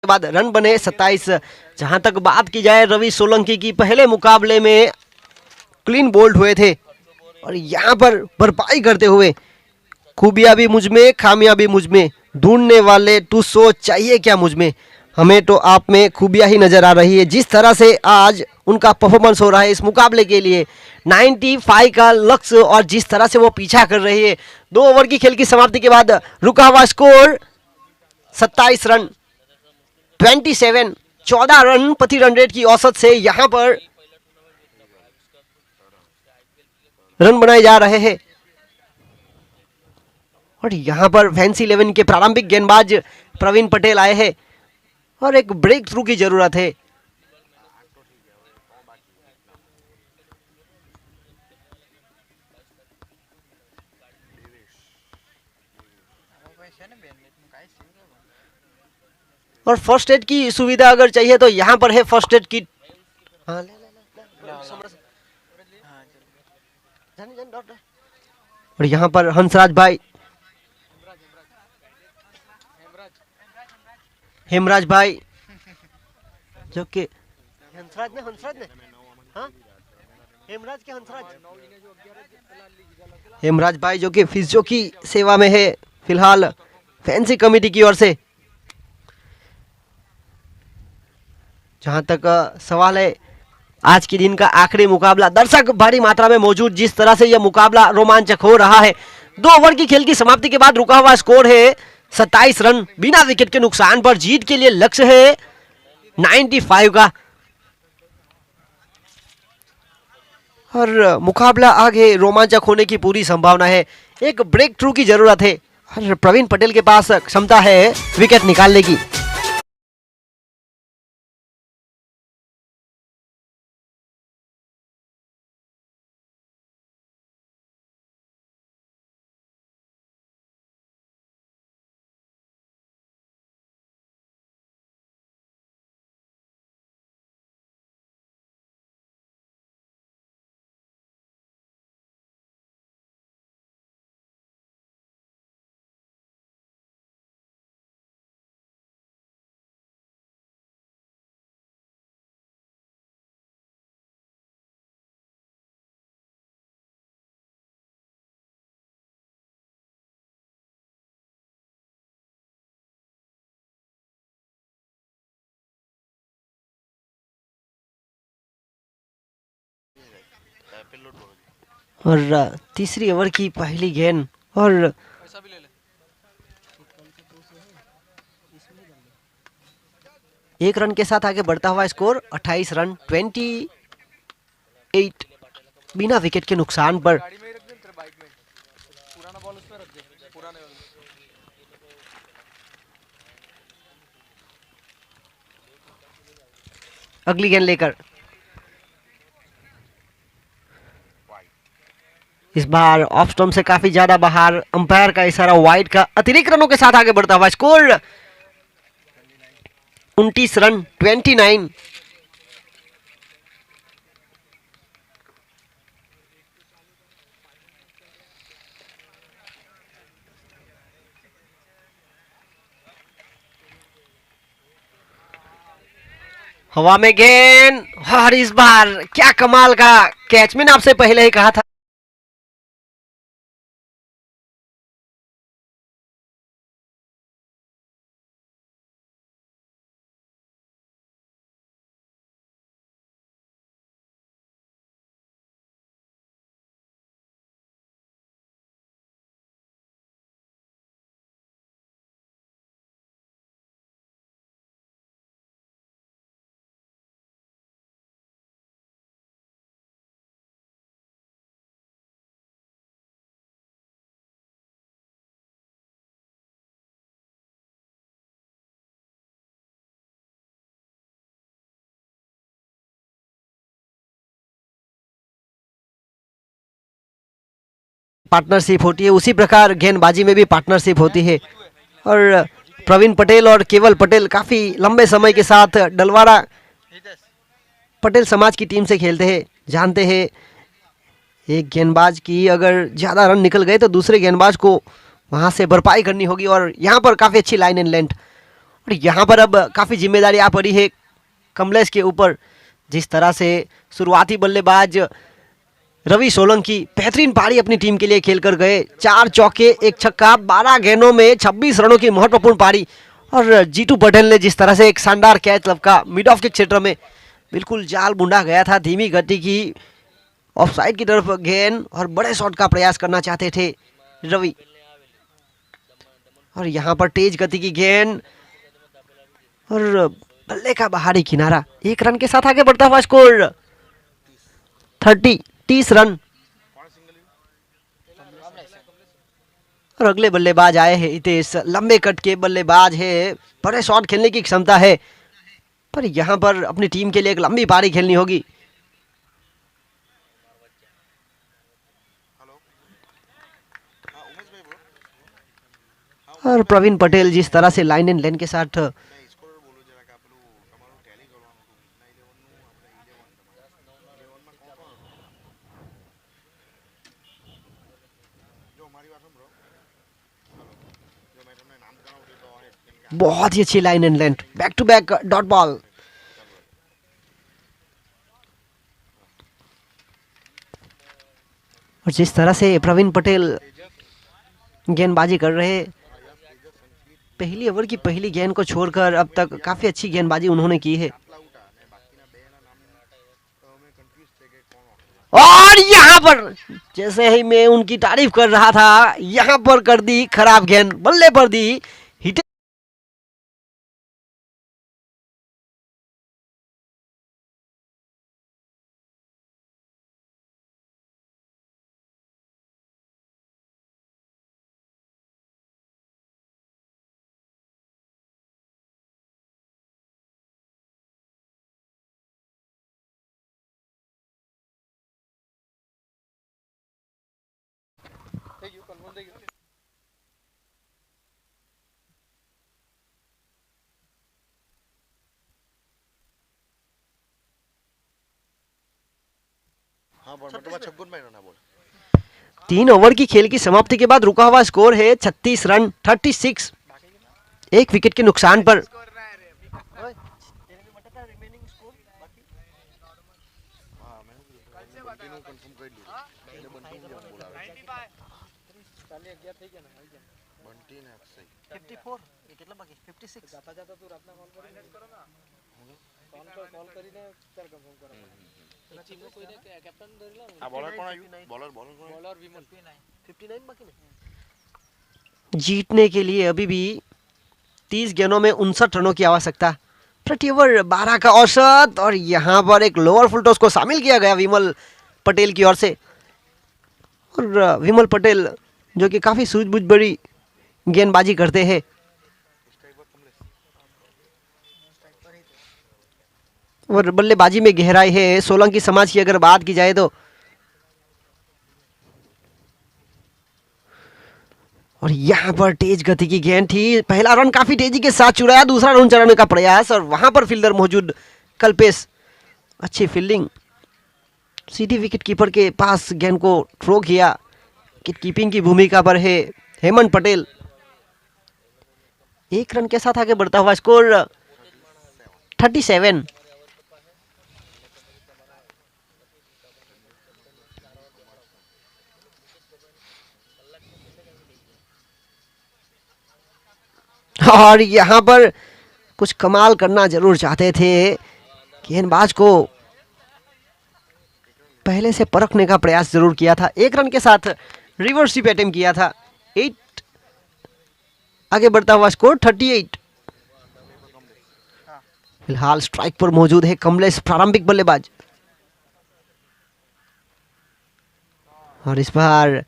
बाद रन बने 27। जहां तक बात की जाए रवि सोलंकी की, पहले मुकाबले में क्लीन बोल्ड हुए थे और यहाँ पर भरपाई करते हुए खूबियां भी मुझ में, खामियां भी मुझ में, ढूंढने वाले तू सोच चाहिए क्या मुझ में। हमें तो आप में खूबियां ही नजर आ रही है। जिस तरह से आज उनका परफॉर्मेंस हो रहा है इस मुकाबले के लिए, 95 का लक्ष्य और जिस तरह से वो पीछा कर रही है। 2 ओवर की खेल की समाप्ति के बाद रुका हुआ स्कोर 27 रन, 14 रन प्रति रन रेट की औसत से यहां पर रन बनाए जा रहे हैं। और यहां पर फैंसी 11 के प्रारंभिक गेंदबाज प्रवीण पटेल आए हैं और एक ब्रेक थ्रू की जरूरत है। और फर्स्ट एड की सुविधा अगर चाहिए तो यहाँ पर है फर्स्ट एड किट। हाँ, और यहाँ पर हंसराज भाई, हेमराज भाई जो कि हंसराज ने हाँ? हेमराज के हेमराज भाई जो कि फिजियो की सेवा में है फिलहाल फैंसी कमेटी की ओर से। जहां तक सवाल है आज के दिन का आखिरी मुकाबला, दर्शक भारी मात्रा में मौजूद, जिस तरह से यह मुकाबला रोमांचक हो रहा है। 2 ओवर की खेल की समाप्ति के बाद रुका हुआ स्कोर है 27 रन, बिना विकेट के नुकसान पर। जीत के लिए लक्ष्य है 95 का और मुकाबला आगे रोमांचक होने की पूरी संभावना है। एक ब्रेक थ्रू की जरूरत है और प्रवीण पटेल के पास क्षमता है विकेट निकालने की। और तीसरी ओवर की पहली गेंद और एक रन के साथ आगे बढ़ता हुआ स्कोर 28 रन, 28 बिना विकेट के नुकसान पर। अगली गेंद लेकर इस बार ऑफ स्टंप से काफी ज्यादा बाहर, अंपायर का इशारा वाइड का, अतिरिक्त रनों के साथ आगे बढ़ता हुआ स्कोर 29 रन, 29। हवा में गेंद और इस बार क्या कमाल का कैच, मैंने आपसे पहले ही कहा था। पार्टनरशिप होती है, उसी प्रकार गेंदबाजी में भी पार्टनरशिप होती है। और प्रवीण पटेल और केवल पटेल काफी लंबे समय के साथ डलवाड़ा पटेल समाज की टीम से खेलते हैं, जानते हैं एक गेंदबाज की अगर ज्यादा रन निकल गए तो दूसरे गेंदबाज को वहां से भरपाई करनी होगी। और यहाँ पर काफी अच्छी लाइन एंड लेंथ और यहाँ पर अब काफी जिम्मेदारी आ पड़ी है कमलेश के ऊपर। जिस तरह से शुरुआती बल्लेबाज रवि सोलंकी बेहतरीन पारी अपनी टीम के लिए खेलकर गए, 4 चौके 1 छक्का, 12 गेंदों में 26 रनों की महत्वपूर्ण पारी। और जीतू पटेल ने जिस तरह से एक शानदार कैच लपका मिड ऑफ के क्षेत्र में, बिल्कुल जाल बूंदा गया था, धीमी गति की ऑफसाइड की तरफ गेंद और बड़े शॉट का प्रयास करना चाहते थे रवि। और यहाँ पर तेज गति की गेंद और बल्ले का बाहरी किनारा, 1 रन के साथ आगे बढ़ता हुआ स्कोर 30 रन। और अगले बल्लेबाज आए हैं हितेश, लंबे कट के बल्लेबाज है, बड़े शॉट खेलने की क्षमता है, पर यहाँ पर अपनी टीम के लिए एक लंबी पारी खेलनी होगी। और प्रवीण पटेल जिस तरह से लाइन एंड लेन के साथ बहुत ही अच्छी line and length, back to back dot ball. और जिस तरह से प्रवीण पटेल गेंदबाजी कर रहे, पहली ओवर की पहली गेंद को छोड़कर अब तक काफी अच्छी गेंदबाजी उन्होंने की है। और यहाँ पर जैसे ही मैं उनकी तारीफ कर रहा था, यहाँ पर कर दी खराब गेंद, बल्ले पर दी हिट। हाँ बोल मतलब छक्कुन में ना बोल। 3 ओवर की खेल की समाप्ति के बाद रुका हुआ स्कोर है 36 रन 36, 1 विकेट के नुकसान पर। जीतने के लिए अभी भी 30 गेंदों में 59 रनों की आवश्यकता, प्रति ओवर 12 का औसत। और यहाँ पर एक लोअर फुल टॉस को शामिल किया गया विमल पटेल की ओर से। और विमल पटेल जो कि काफी सूझबूझ बड़ी गेंदबाजी करते हैं। और बल्लेबाजी में गहराई है सोलंकी समाज की अगर बात की जाए तो। और यहाँ पर तेज गति की गेंद थी, पहला रन काफी तेजी के साथ चुराया, दूसरा रन चलाने का प्रयास और वहां पर फील्डर मौजूद कल्पेश, अच्छी फील्डिंग, सीधी विकेट कीपर के पास गेंद को थ्रो किया। विकेट कीपिंग की भूमिका पर है हेमंत पटेल। 1 रन के साथ आगे बढ़ता हुआ स्कोर 37। और यहाँ पर कुछ कमाल करना जरूर चाहते थे, गेंदबाज को पहले से परखने का प्रयास जरूर किया था। 1 रन के साथ रिवर्स स्वीप अटेम्प्ट किया था, 8 आगे बढ़ता हुआ स्कोर 38। फिलहाल स्ट्राइक पर मौजूद है कमलेश, प्रारंभिक बल्लेबाज। और इस बार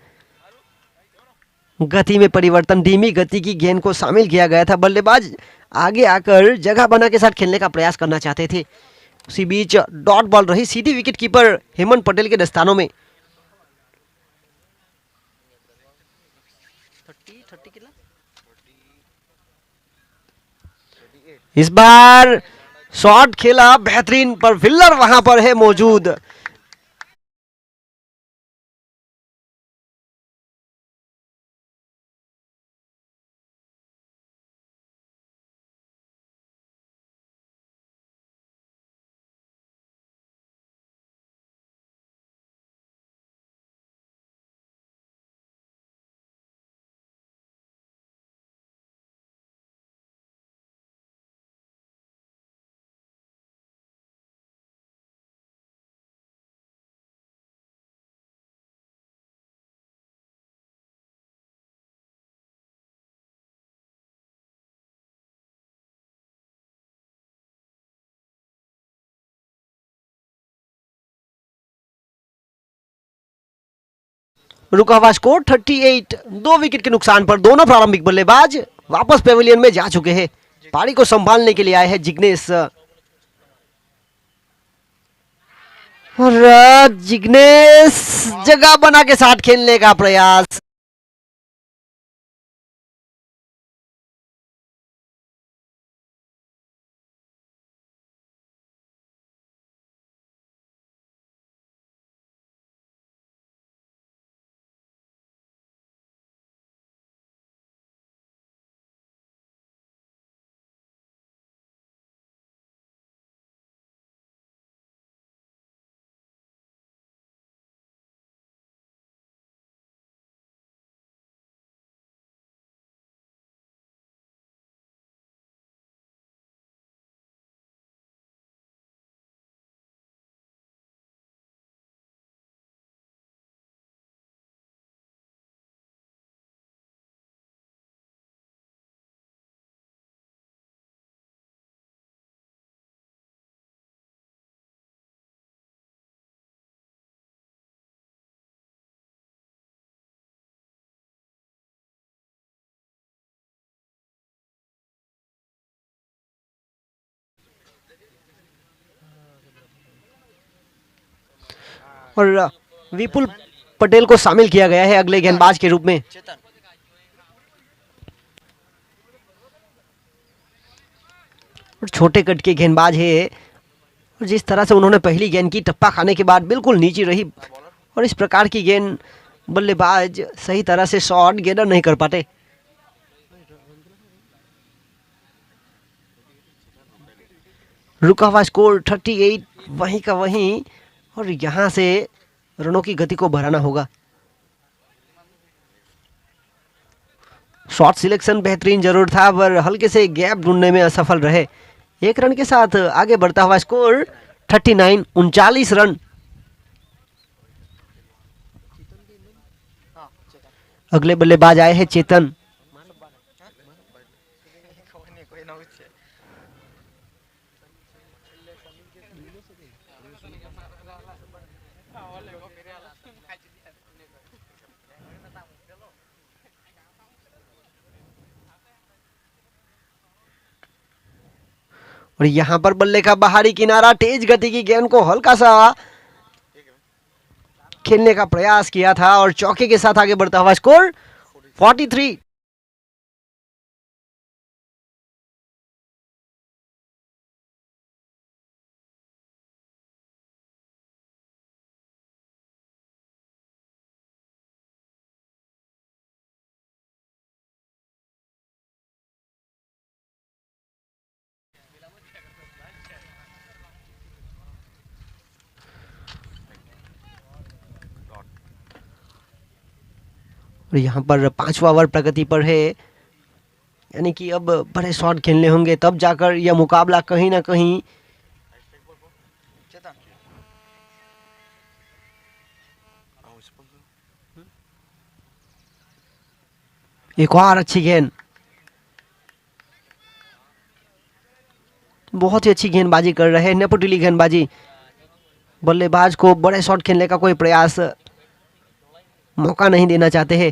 गति में परिवर्तन, धीमी गति की गेंद को शामिल किया गया था। बल्लेबाज आगे आकर जगह बना के साथ खेलने का प्रयास करना चाहते थे, उसी बीच डॉट बॉल रही सीधी विकेट कीपर हेमंत पटेल के दस्तानों में। 30 इस बार शॉट खेला बेहतरीन, पर फिल्डर वहां पर है मौजूद। रुका हुआ स्कोर 38। 2 विकेट के नुकसान पर दोनों प्रारंभिक बल्लेबाज वापस पेविलियन में जा चुके हैं। पारी को संभालने के लिए आए हैं जिग्नेश। और जिग्नेश जगह बना के साथ खेलने का प्रयास। और विपुल पटेल को शामिल किया गया है अगले गेंदबाज के रूप में। चेतन और छोटे कट के गेंदबाज है। और जिस तरह से उन्होंने पहली गेंद की टप्पा खाने के बाद बिल्कुल नीचे रही, और इस प्रकार की गेंद बल्लेबाज सही तरह से शॉट गेंदर नहीं कर पाते। रुका हुआ स्कोर 38 वहीं का वहीं, और यहां से रनों की गति को बढ़ाना होगा। शॉट सिलेक्शन बेहतरीन जरूर था, पर हल्के से गैप ढूंढने में असफल रहे। 1 रन के साथ आगे बढ़ता हुआ स्कोर 39, 39 रन। हाँ चेतन अगले बल्लेबाज आए हैं चेतन। कोई ना कुछ और यहां पर बल्ले का बाहरी किनारा, तेज गति की गेंद को हल्का सा खेलने का प्रयास किया था, और चौके के साथ आगे बढ़ता हुआ स्कोर 43। और यहाँ पर 5वां ओवर प्रगति पर है, यानी कि अब बड़े शॉट खेलने होंगे तब जाकर यह मुकाबला कहीं ना कहीं चेतन एक और अच्छी गेंद, बहुत ही अच्छी गेंदबाजी कर रहे हैं, नेपोटिली गेंदबाजी। बल्लेबाज को बड़े शॉट खेलने का कोई प्रयास मौका नहीं देना चाहते हैं।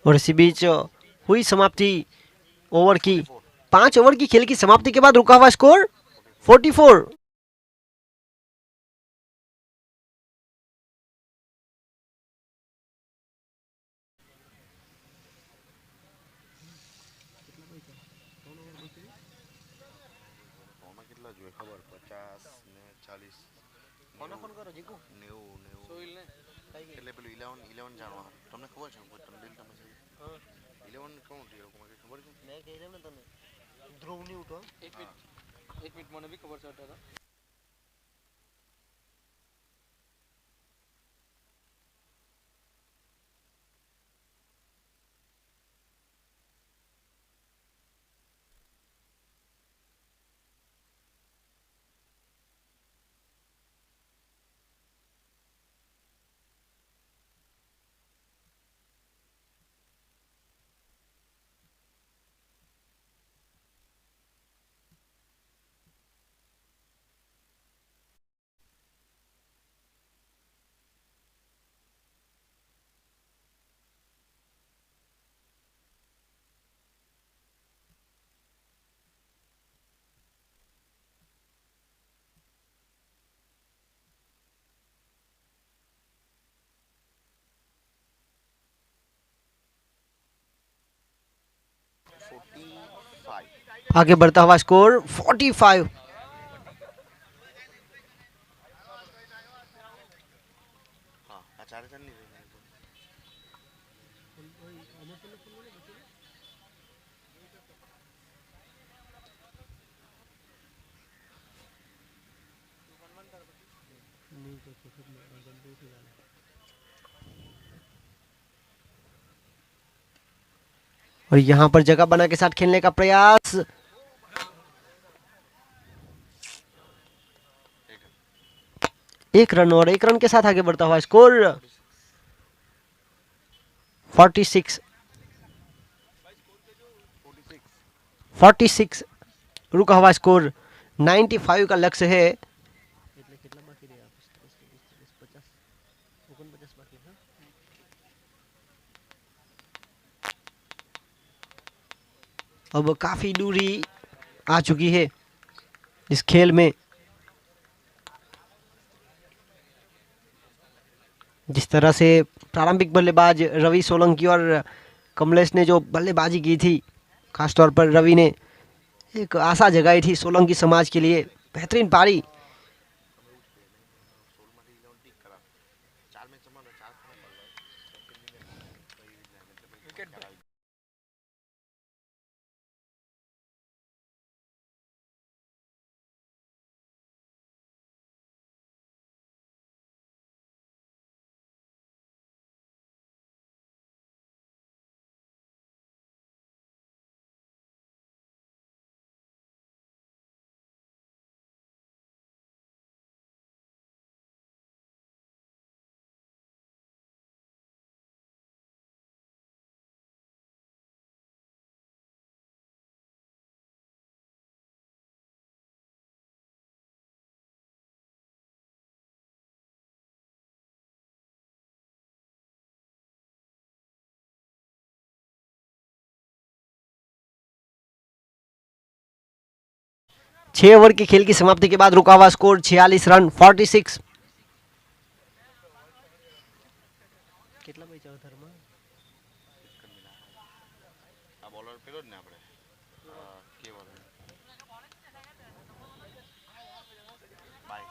और इसी बीच हुई समाप्ति ओवर की। 5 ओवर की खेल की समाप्ति के बाद रुका हुआ स्कोर 44। કેટલા જોઈએ ખબર 50 ને 40 કોને ફોન કરો જીકુ 90 સોહિલ ને એટલે પેલું 11 જાણવા તમને ખબર છે કોઈ તમને દિલ તમે 11 કોણ થયો મને ખબર છે મેં કહી રહ્યો ને તને ધ્રુવ નહીં ઉઠો એક મિનિટ મને બી ખબર છે અત્યારે आगे बढ़ता हुआ स्कोर 45। हाँ 4 रन नहीं रहे और यहाँ पर जगह बना के साथ खेलने का प्रयास। एक रन और एक रन के साथ आगे बढ़ता हुआ स्कोर 46। 46 रुका हुआ स्कोर 95 का लक्ष्य है। अब काफी दूरी आ चुकी है इस खेल में। जिस तरह से प्रारंभिक बल्लेबाज रवि सोलंकी और कमलेश ने जो बल्लेबाजी की थी, खासतौर पर रवि ने एक आशा जगाई थी सोलंकी समाज के लिए। बेहतरीन पारी। छह ओवर के खेल की समाप्ति के बाद रुका हुआ स्कोर 46 रन 46। આ બોલર પેલો જ ને આપણે કે બોલર બાય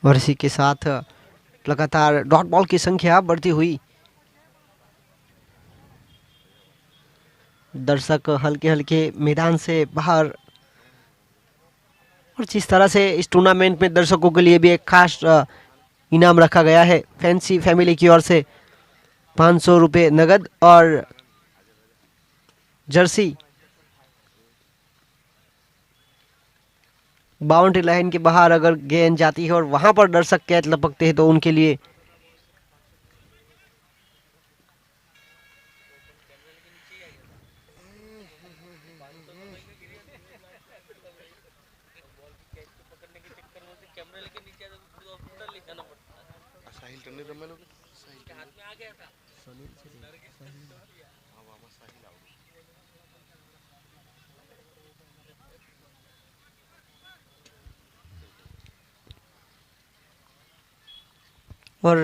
और इसी के साथ लगातार डॉट बॉल की संख्या बढ़ती हुई। दर्शक हल्के हल्के मैदान से बाहर। और जिस तरह से इस टूर्नामेंट में दर्शकों के लिए भी एक खास इनाम रखा गया है फैंसी फैमिली की ओर से 500 रुपये नगद और जर्सी। बाउंड्री लाइन के बाहर अगर गेंद जाती है और वहां पर दर्शक कैच लपकते हैं तो उनके लिए સાહિલ ટંડે રમેલો કે સાહિલ હાથ મે આ ગયા था સુનિલ છે હા આમાં સાહિલ આઉટ और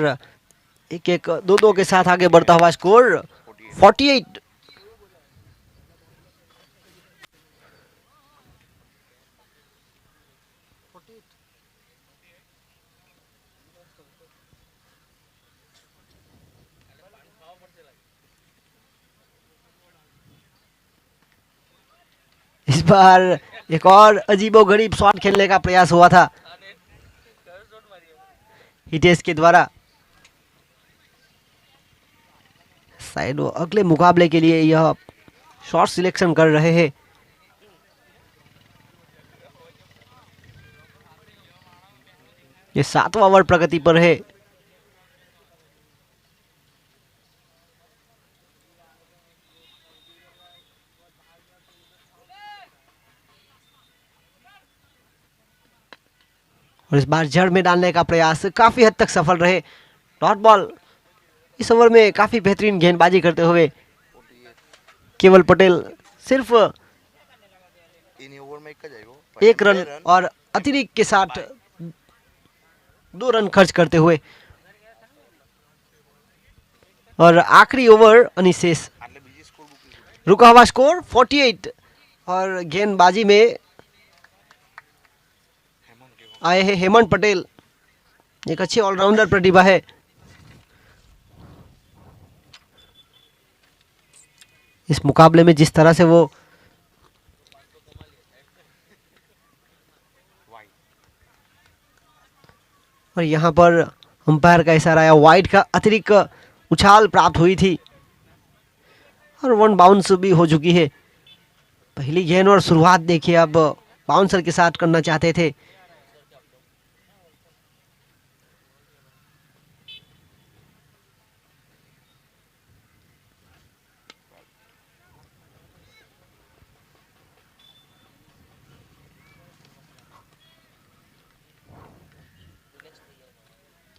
एक एक दो दो के साथ आगे बढ़ता हुआ स्कोर 48। इस बार एक और अजीबोगरीब शॉट खेलने का प्रयास हुआ था हितेश के द्वारा। शायद वो अगले मुकाबले के लिए यह शॉट सिलेक्शन कर रहे हैं। ये 7वां ओवर प्रगति पर है। और इस बार जड़ में डालने का प्रयास काफी हद तक सफल रहे। डॉट बॉल इस ओवर में काफी बेहतरीन गेंदबाजी करते हुए केवल पटेल सिर्फ इन ओवर में एक जाएगा 1 रन और अतिरिक्त के साथ 2 रन खर्च करते हुए, और आखिरी ओवर अनिशेष। आटले बीजी स्कोर बुक रुका हुआ स्कोर 48 और गेंदबाजी में आए हैं हेमंत पटेल, एक अच्छे ऑलराउंडर प्रतिभा है। इस मुकाबले में जिस तरह से वो और यहाँ पर अंपायर का इशारा आया, वाइड का अतिरिक्त उछाल प्राप्त हुई थी और 1 बाउंस भी हो चुकी है। पहली गेंद और शुरुआत देखिए, अब बाउंसर के साथ करना चाहते थे।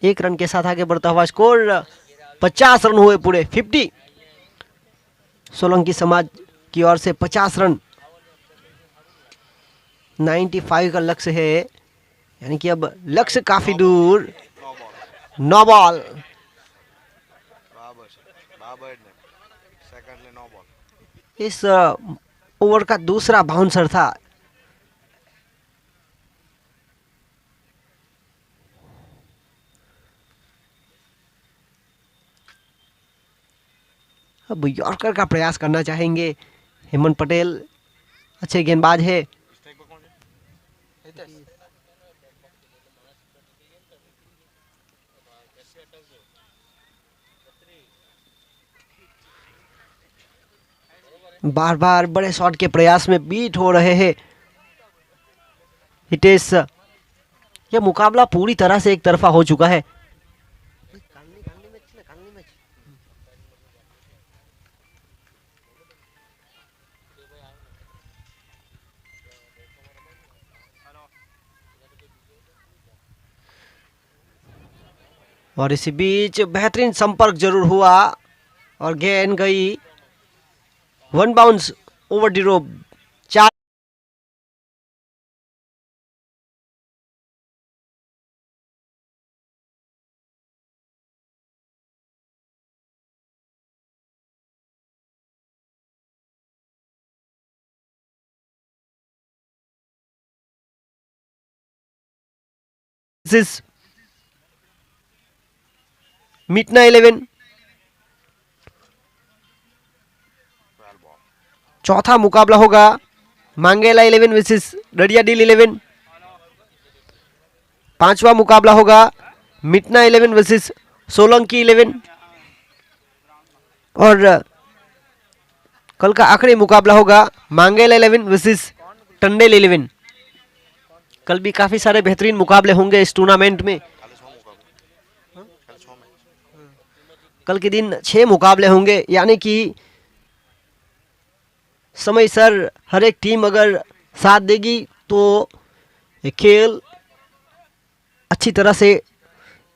एक रन के साथ आगे बढ़ता हुआ स्कोर 50 रन हुए पूरे 50। सोलंकी समाज की ओर से 50 रन 95 का लक्ष्य है, यानी कि अब लक्ष्य काफी दूर। 9 बॉल बाबर ने सेकंड ले 9 बॉल। इस ओवर का दूसरा बाउंसर था। अब यॉर्कर का प्रयास करना चाहेंगे हेमंत पटेल, अच्छे गेंदबाज है। स्ट्राइक पर कौन है? हितेश बार बार बड़े शॉट के प्रयास में बीट हो रहे हैं हितेश। यह मुकाबला पूरी तरह से एक तरफा हो चुका है। और इसी बीच बेहतरीन संपर्क जरूर हुआ और गेंद गई 1 बाउंस ओवर द रोप। 4 मिटना 11। चौथा मुकाबला होगा मांगेला 11 वर्सेस रडिया डील 11। पांचवा मुकाबला होगा मिटना 11 वर्सेस सोलंकी 11। और कल का आखिरी मुकाबला होगा मांगेला 11 वर्सेस टंडेल 11। कल भी काफी सारे बेहतरीन मुकाबले होंगे इस टूर्नामेंट में। कल के दिन 6 मुकाबले होंगे, यानी कि समय सर हर एक टीम अगर साथ देगी तो ये खेल अच्छी तरह से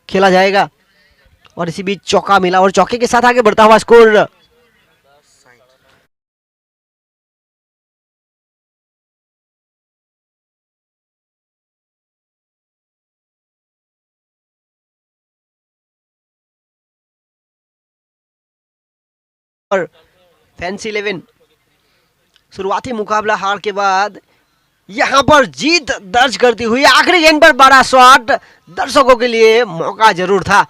खेला जाएगा। और इसी बीच चौका मिला और चौके के साथ आगे बढ़ता हुआ स्कोर और फैंसी 11 शुरुआती मुकाबला हार के बाद यहां पर जीत दर्ज करती हुई आखिरी गेंद पर बड़ा शॉट, दर्शकों के लिए मौका जरूर था।